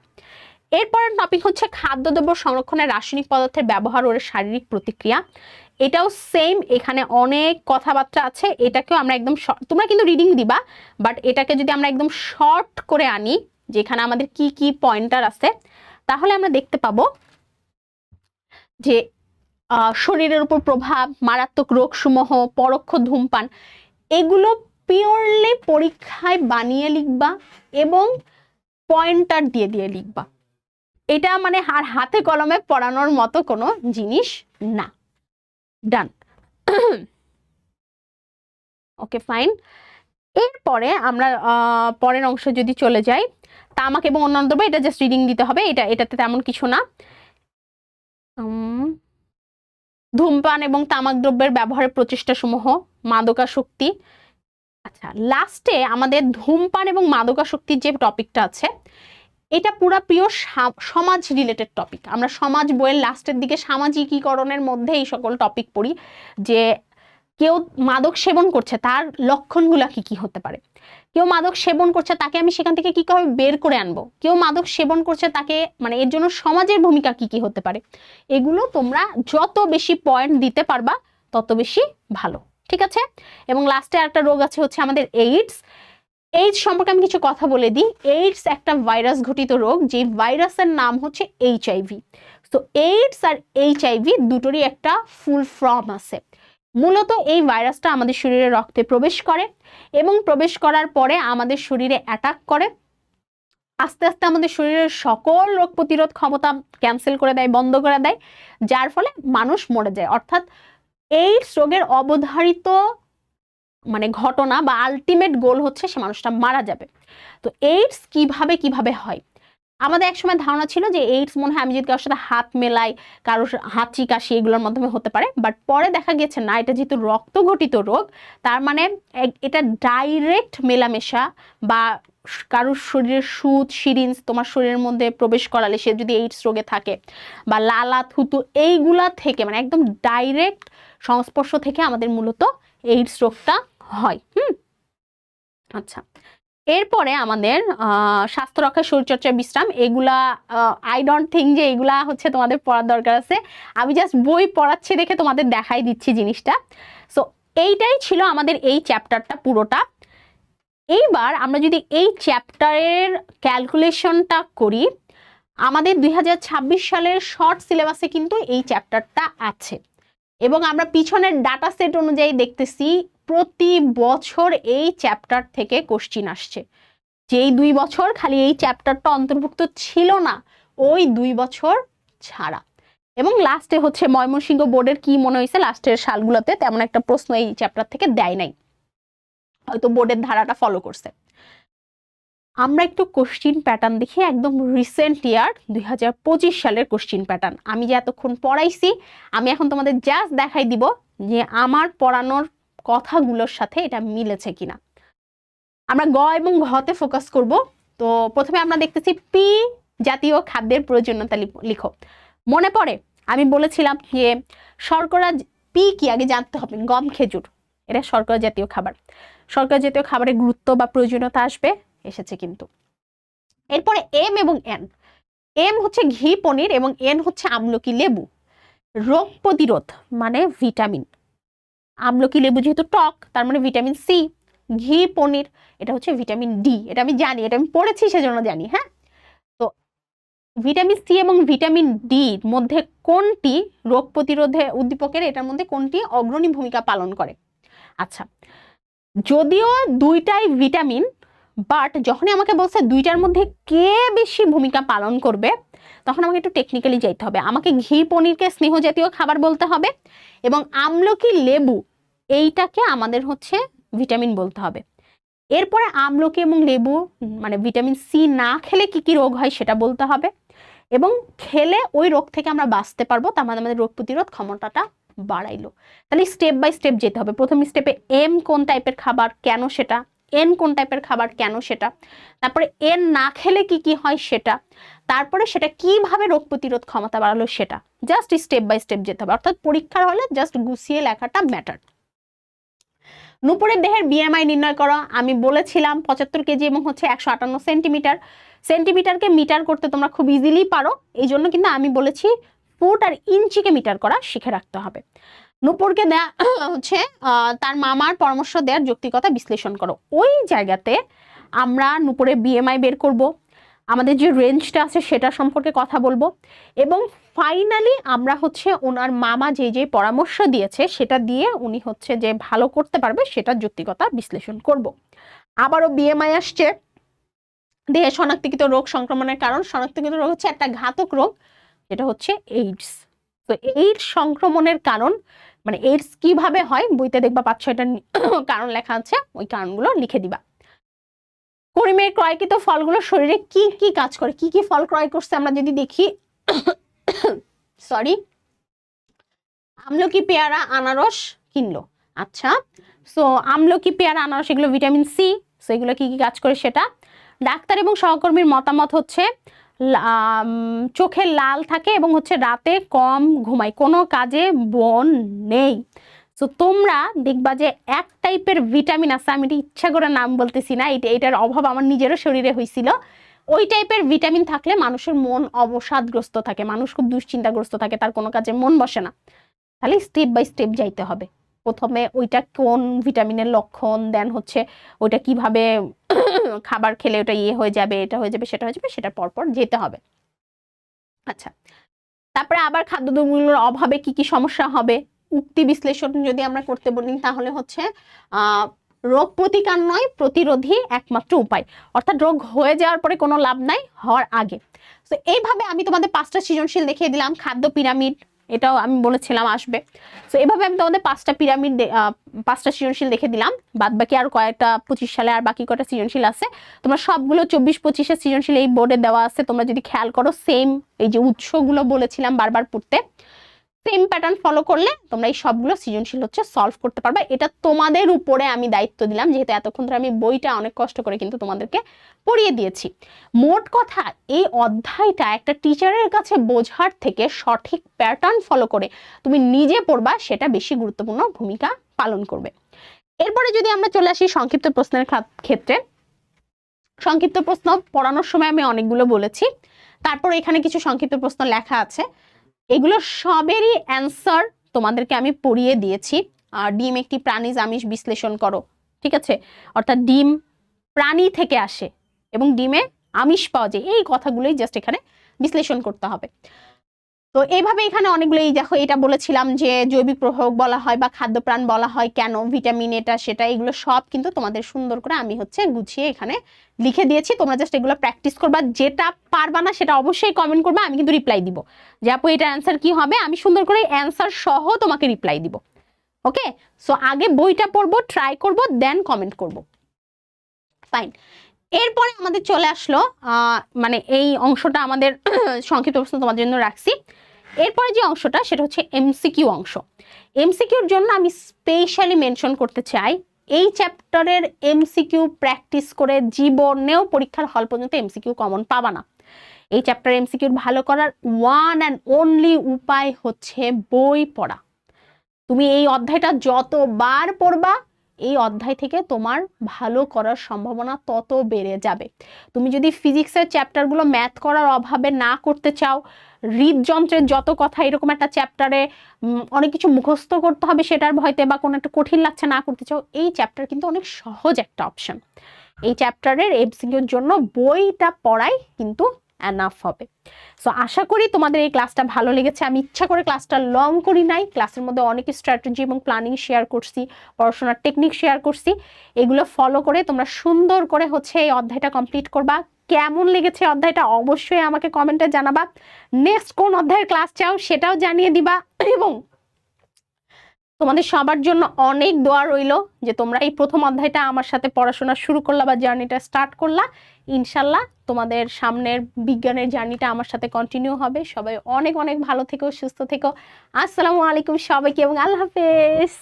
এরপরের টপিক হচ্ছে খাদ্যদ্রব্য সংরক্ষণের রাসায়নিক পদার্থের ব্যবহার ও শারীরিক প্রতিক্রিয়া। এটাও সেম, এখানে অনেক কথাবার্তা আছে, এটাকেও আমরা একদম তোমরা কিন্তু রিডিং দিবা, বাট এটাকে যদি আমরা একদম শর্ট করে আনি যেখানে আমাদের কি কি পয়েন্টার আছে তাহলে আমরা দেখতে পাবো যে শরীরের উপর প্রভাব, মারাত্মক রোগসমূহ, পরোক্ষ ধূমপান, এগুলো পিওরলি পরীক্ষায় বানিয়ে লিখবা এবং পয়েন্টার দিয়ে দিয়ে লিখবা। এটা মানে আর হাতে কলমে পড়ানোর মতো কোনো জিনিস না। ডান। Okay fine. এরপরে আমরা পরের অংশ যদি চলে যাই, তামাক এবং অন্যান্য দ্রব্য, এটা জাস্ট রিডিং দিতে হবে, এটাতে তেমন কিছু না। ধূমপান এবং তামাক দ্রব্যের ব্যবহারের প্রচেষ্টা সমূহ, মাদকাসক্তি। আচ্ছা, লাস্টে আমাদের ধূমপান এবং মাদকাসক্তির যে টপিকটা আছে এটা পুরা প্রিয় সমাজ রিলেটেড টপিক। আমরা সমাজ বইয়ের লাস্টের দিকে সামাজিকীকরণের মধ্যে এই সকল টপিক পড়ি, যে কেউ মাদক সেবন করছে তার লক্ষণগুলা কি কি হতে পারে, কেউ মাদক সেবন করছে তাকে আমি সেখান থেকে কি করে বের করে আনবো, কেউ মাদক সেবন করছে তাকে মানে এর জন্য সমাজের ভূমিকা কি কি হতে পারে, এগুলো তোমরা যত বেশি পয়েন্ট দিতে পারবা তত বেশি ভালো, ঠিক আছে। এবং লাস্টে একটা রোগ আছে হচ্ছে আমাদের এইডস। এইডস সম্পর্কে আমি কিছু কথা বলে দিই। এইডস একটা ভাইরাস ঘটিত রোগ, যে ভাইরাসের নাম হচ্ছে এইচআইভি। তো এইডস আর এইচআইভি দুটোরই একটা ফুল ফর্ম আছে। মূলত এই ভাইরাসটা আমাদের শরীরে রক্তে প্রবেশ করে এবং প্রবেশ করার পরে আমাদের শরীরে অ্যাটাক করে, আস্তে আস্তে আমাদের শরীরের সকল রোগ প্রতিরোধ ক্ষমতা ক্যান্সেল করে দেয়, বন্ধ করে দেয়, যার ফলে মানুষ মরে যায়। অর্থাৎ এইডস রোগের অবধারিত মানে ঘটনা বা আলটিমেট গোল হচ্ছে সে মানুষটা মারা যাবে। তো এইডস কিভাবে কিভাবে হয়, আমাদের একসময় ধারণা ছিল যে এইডস মনে হয় আমি যদি কারোর সাথে হাত মেলাই, কারোর হাঁচি কাশি এগুলোর মাধ্যমে হতে পারে, বাট পরে দেখা গেছে না, এটা যেহেতু রক্ত ঘটিত রোগ তার মানে এটা ডাইরেক্ট মেলামেশা বা কারোর শরীরের সুচ সিরিঞ্জ তোমার শরীরের মধ্যে প্রবেশ করালে সে যদি এইডস রোগে থাকে, বা লালা থুতু এইগুলা থেকে মানে একদম ডাইরেক্ট সংস্পর্শ থেকে আমাদের মূলত এইডস রোগটা হয়। আচ্ছা, এরপরে আমাদের স্বাস্থ্য রক্ষা, শরীরচর্চা, বিশ্রাম, এগুলা আই ডোন্ট থিঙ্ক যে এগুলা হচ্ছে তোমাদের পড়ার দরকার আছে, আমি জাস্ট বই পড়াচ্ছি দেখে তোমাদের দেখাই দিচ্ছি জিনিসটা। সো এইটাই ছিল আমাদের এই চ্যাপ্টারটা পুরোটা। এইবার আমরা যদি এই চ্যাপ্টারের ক্যালকুলেশনটা করি, আমাদের 2026 সালের শর্ট সিলেবাসে কিন্তু এই চ্যাপ্টারটা আছে এবং আমরা পিছনের ডাটা সেট অনুযায়ী দেখতেছি প্রতি বছর এই চ্যাপ্টার থেকে কোশ্চিন আসছে। যেই 2 বছর খালি এই চ্যাপ্টারটা অন্তর্ভুক্ত ছিল না, ওই 2 বছর ছাড়া। এবং লাস্টে হচ্ছে ময়মনসিংহ বোর্ডের কি মনে হয়েছে লাস্টের সালগুলোতে তেমন একটা প্রশ্ন এই চ্যাপ্টার থেকে দেয় নাই, হয়তো বোর্ডের ধারাটা ফলো করছে। আমরা একটু কোশ্চিন প্যাটার্ন দেখি, একদম রিসেন্ট ইয়ার 2025 সালের কোশ্চিন প্যাটার্ন। আমি যে এতক্ষণ পড়াইছি আমি এখন তোমাদের জাস্ট দেখাই দিব যে আমার পড়ানোর কথাগুলোর সাথে এটা মিলেছে কিনা। আমরা গ এবং ঘতে ফোকাস করব। তো প্রথমে আমরা দেখতেছি পি জাতীয় খাদ্যের প্রয়োজনীয়তা লিখো। মনে পড়ে আমি বলেছিলাম যে শর্করা, পি কি আগে জানতে হবে, গম খেজুর এটা শর্করা জাতীয় খাবার। শর্করা জাতীয় খাবারের গুরুত্ব বা প্রয়োজনীয়তা আসবে, এসেছে কিন্তু। এরপরে এম এবং এন। এম হচ্ছে ঘি পনির এবং এন হচ্ছে আমলকি লেবু। রোগ প্রতিরোধ মানে ভিটামিন, আমলকি লেবু যেহেতু টক তার মানে ভিটামিন সি, ঘি পনির এটা হচ্ছে ভিটামিন ডি, এটা আমি জানি, এটা আমি পড়েছি সেজন্য জানি। হ্যাঁ, তো ভিটামিন সি এবং ভিটামিন ডির মধ্যে কোনটি রোগ প্রতিরোধে উদ্দীপকের, এটার মধ্যে কোনটি অগ্রণী ভূমিকা পালন করে? আচ্ছা, যদিও দুইটাই ভিটামিন, বাট যখনই আমাকে বলছে দুইটার মধ্যে কে বেশি ভূমিকা পালন করবে তখন আমাকে একটু টেকনিক্যালি যাইতে হবে। আমাকে ঘি পনিরকে স্নেহ জাতীয় খাবার বলতে হবে এবং আমলকি লেবু এইটাকে আমাদের হচ্ছে ভিটামিন বলতে হবে। এরপরে আমলকি এবং লেবু মানে ভিটামিন সি না খেলে কি কি রোগ হয় সেটা বলতে হবে এবং খেলে ওই রোগ থেকে আমরা বাঁচতে পারবো, তার মানে আমাদের রোগ প্রতিরোধ ক্ষমতাটা বাড়াইলো। তাহলে স্টেপ বাই স্টেপ যেতে হবে। প্রথম স্টেপে এম কোন টাইপের খাবার, কেন সেটা, এন কোন টাইপের খাবার, কেন সেটা, তারপরে এন না খেলে কি কি হয় সেটা, তারপরে সেটা কিভাবে রোগ প্রতিরোধ ক্ষমতা বাড়ালো সেটা। জাস্ট স্টেপ বাই স্টেপ যেতে হবে, অর্থাৎ পরীক্ষার হলে জাস্ট গুছিয়ে লেখাটা ম্যাটার। নূপুরের দেহের বিএমআই নির্ণয় করো। আমি বলেছিলাম 75 কেজি এবং হচ্ছে 158 সেন্টিমিটার। সেন্টিমিটারকে মিটার করতে তোমরা খুব ইজিলি পারো, এই জন্য কিন্তু আমি বলেছি ফুট আর ইঞ্চিকে মিটার করা শিখে রাখতে হবে। নূপুরকে দেয়া হচ্ছে তার মামার পরামর্শ দেওয়ার যৌক্তিকতা বিশ্লেষণ করো। ওই জায়গাতে আমরা নূপুরের বিএমআই বের করব, আমাদের যে রেঞ্জটা আছে সেটা সম্পর্কে কথা বলবো, এবং ফাইনালি আমরা হচ্ছে ওনার মামা যে যে পরামর্শ দিয়েছে সেটা দিয়ে উনি হচ্ছে যে ভালো করতে পারবে সেটার যৌক্তিকতা বিশ্লেষণ করব। আবারও বিএমআই আসছে। দেহে শনাক্তকৃত রোগ সংক্রমণের কারণ। শনাক্তকৃত রোগ হচ্ছে একটা ঘাতক রোগ, যেটা হচ্ছে এইডস। তো এইডস সংক্রমণের কারণ মানে এইডস কিভাবে হয় বইতে দেখবা 5-6টা কারণ লেখা আছে, ওই কারণগুলো লিখে দিবা। করিমের ক্রয়কৃত ফলগুলো শরীরে কি কি কাজ করে, কি কি ফল ক্রয় করছে আমরা যদি দেখি, সরি, আমলকি, পেয়ারা, আনারস কিনলো। আচ্ছা, সো আমলকি, পেয়ারা, আনারস এগুলো ভিটামিন সি, সো এগুলো কি কি কাজ করে সেটা। ডাক্তার এবং সহকর্মীর মতামত হচ্ছে চোখে লাল থাকে এবং হচ্ছে রাতে কম ঘুমায়, কোনো কাজে মন নেই। তো তোমরা দেখবা যে এক টাইপের ভিটামিন আছে, আমি এটা ইচ্ছা করে নাম বলতেছি না, এটার অভাব আমার নিজেরও শরীরে হয়েছিল। ওই টাইপের ভিটামিন থাকলে মানুষের মন অবসাদগ্রস্ত থাকে, মানুষ খুব দুশ্চিন্তাগ্রস্ত থাকে, তার কোনো কাজে মন বসে না। তাহলে স্টেপ বাই স্টেপ যাইতে হবে। প্রথমে ওইটা কোন ভিটামিনের লক্ষণ, দেন হচ্ছে ওইটা কিভাবে খাবার খেলে ওটা ইয়ে হয়ে যাবে, এটা হয়ে যাবে, সেটা হয়ে যাবে, সেটা পরপর যেতে হবে। আচ্ছা, তারপরে আবার খাদ্যদ্রব্যগুলোর অভাবে কি কি সমস্যা হবে, উক্তি বিশ্লেষণ যদি আমরা করতে বলি তাহলে হচ্ছে রোগ প্রতিকার নয় প্রতিরোধী একমাত্র উপায়, অর্থাৎ রোগ হয়ে যাওয়ার পরে কোনো লাভ নাই, হওয়ার আগে। তো এইভাবে আমি তোমাদের 5টা সৃজনশীল দেখিয়ে দিলাম। খাদ্য পিরামিড, এটাও আমি বলেছিলাম আসবে। তো এভাবে আমি তোমাদের 5টা পিরামিড 5টা সৃজনশীল দেখে দিলাম। বাদ বাকি আর কয়েকটা 25 সালে আর বাকি কয়টা সৃজনশীল আছে, তোমরা সবগুলো 24-25-এর সৃজনশীল এই বোর্ডে দেওয়া আছে। তোমরা যদি খেয়াল করো সেম এই যে উৎসগুলো বলেছিলাম বারবার পড়তে, সেম প্যাটার্ন ফলো করলে তোমরা এই সবগুলো সৃজনশীল হচ্ছে সলভ করতে পারবে। এটা তোমাদের উপরে আমি দায়িত্ব দিলাম, যেহেতু এতক্ষণ ধরে আমি বইটা অনেক কষ্ট করে কিন্তু তোমাদেরকে পড়িয়ে দিয়েছি। মোট কথা এই অধ্যায়টা একটা টিচারের কাছে বোঝার থেকে সঠিক প্যাটার্ন ফলো করে তুমি নিজে পড়বা, সেটা বেশি গুরুত্বপূর্ণ ভূমিকা পালন করবে। এরপরে যদি আমরা চলে আসি সংক্ষিপ্ত প্রশ্নের ক্ষেত্রে, সংক্ষিপ্ত প্রশ্ন পড়ানোর সময় আমি অনেকগুলো বলেছি, তারপর এখানে কিছু সংক্ষিপ্ত প্রশ্ন লেখা আছে, এগুলো সবেরই অ্যান্সার তোমাদেরকে আমি পড়িয়ে দিয়েছি। ডিম একটি প্রাণীজ আমিষ বিশ্লেষণ করো, ঠিক আছে, অর্থাৎ ডিম প্রাণী থেকে আসে এবং ডিমে আমিষ পাওয়া যায়, এই কথাগুলোই জাস্ট এখানে বিশ্লেষণ করতে হবে। তো এইভাবে এখানে অনেকগুলো, এই দেখো এটা বলেছিলাম যে জৈবিক প্রভাব বলা হয় বা খাদ্যপ্রাণ বলা হয় কেন, ভিটামিন এটা সেটা, এগুলো সব কিন্তু তোমাদের সুন্দর করে আমি হচ্ছে গুছিয়ে এখানে লিখে দিয়েছি। তোমরা জাস্ট এগুলো প্র্যাকটিস করবা, যেটা পারবা না সেটা অবশ্যই কমেন্ট করবা, আমি কিন্তু রিপ্লাই দিব যে আপু এটার অ্যান্সার কি হবে, আমি সুন্দর করে অ্যান্সার সহ তোমাকে রিপ্লাই দিব। ওকে, সো আগে বইটা পড়বো, ট্রাই করব, দেন কমেন্ট করব। ফাইন। এরপরে আমাদের চলে আসলো মানে এই অংশটা আমাদের সংক্ষিপ্ত প্রশ্ন তোমাদের জন্য রাখছি। এরপরে যে অংশটা সেটা হচ্ছে এমসিকিউ অংশ। এমসিকিউর জন্য আমি স্পেশালি মেনশন করতে চাই, এই চ্যাপ্টারের এমসিকিউ প্র্যাকটিস করে জীবনেও পরীক্ষার হল পর্যন্ত এমসিকিউ কমন পাবা না। এই চ্যাপ্টার এমসিকিউ ভালো করার ওয়ান অ্যান্ড অনলি উপায় হচ্ছে বই পড়া। তুমি এই অধ্যায়টা যতবার পড়বা এই অধ্যায় থেকে তোমার ভালো করার সম্ভাবনা তত বেড়ে যাবে। তুমি যদি ফিজিক্সের চ্যাপ্টারগুলো ম্যাথ করার অভাবে না করতে চাও, হৃদযন্ত্রের যত কথা এরকম একটা চ্যাপ্টারে অনেক কিছু মুখস্থ করতে হবে সেটার ভয়তে বা কোনো একটা কঠিন লাগছে না করতে চাও, এই চ্যাপ্টার কিন্তু অনেক সহজ একটা অপশন। এই চ্যাপ্টারের এমসিকিউর জন্য বইটা পড়াই কিন্তু এনাফ হবে। সো আশা করি তোমাদের এই ক্লাসটা ভালো লেগেছে। আমি ইচ্ছা করে ক্লাসটা লং করি নাই, ক্লাসের মধ্যে অনেক স্ট্র্যাটেজি এবং প্ল্যানিং শেয়ার করছি, পড়াশোনার টেকনিক শেয়ার করছি, এগুলো ফলো করে তোমরা সুন্দর করে হচ্ছে এই অধ্যায়টা কমপ্লিট করবা। কেমন লেগেছে অধ্যায়টা অবশ্যই আমাকে কমেন্টে জানাবা। নেক্সট কোন অধ্যায়ের ক্লাস চাও সেটাও জানিয়ে দিবা, এবং তোমাদের সবার জন্য অনেক দোয়া রইলো যে তোমরা এই প্রথম অধ্যায়টা আমার সাথে পড়াশোনা শুরু করলা বা জার্নিটা স্টার্ট করলা। ইনশাল্লাহ তোমাদের সামনের বিজ্ঞানের জার্নিটা আমার সাথে কন্টিনিউ হবে। সবাই অনেক অনেক ভালো থেকো, সুস্থ থেকো। আসসালামু আলাইকুম সবাইকে এবং আল্লাহ হাফেজ।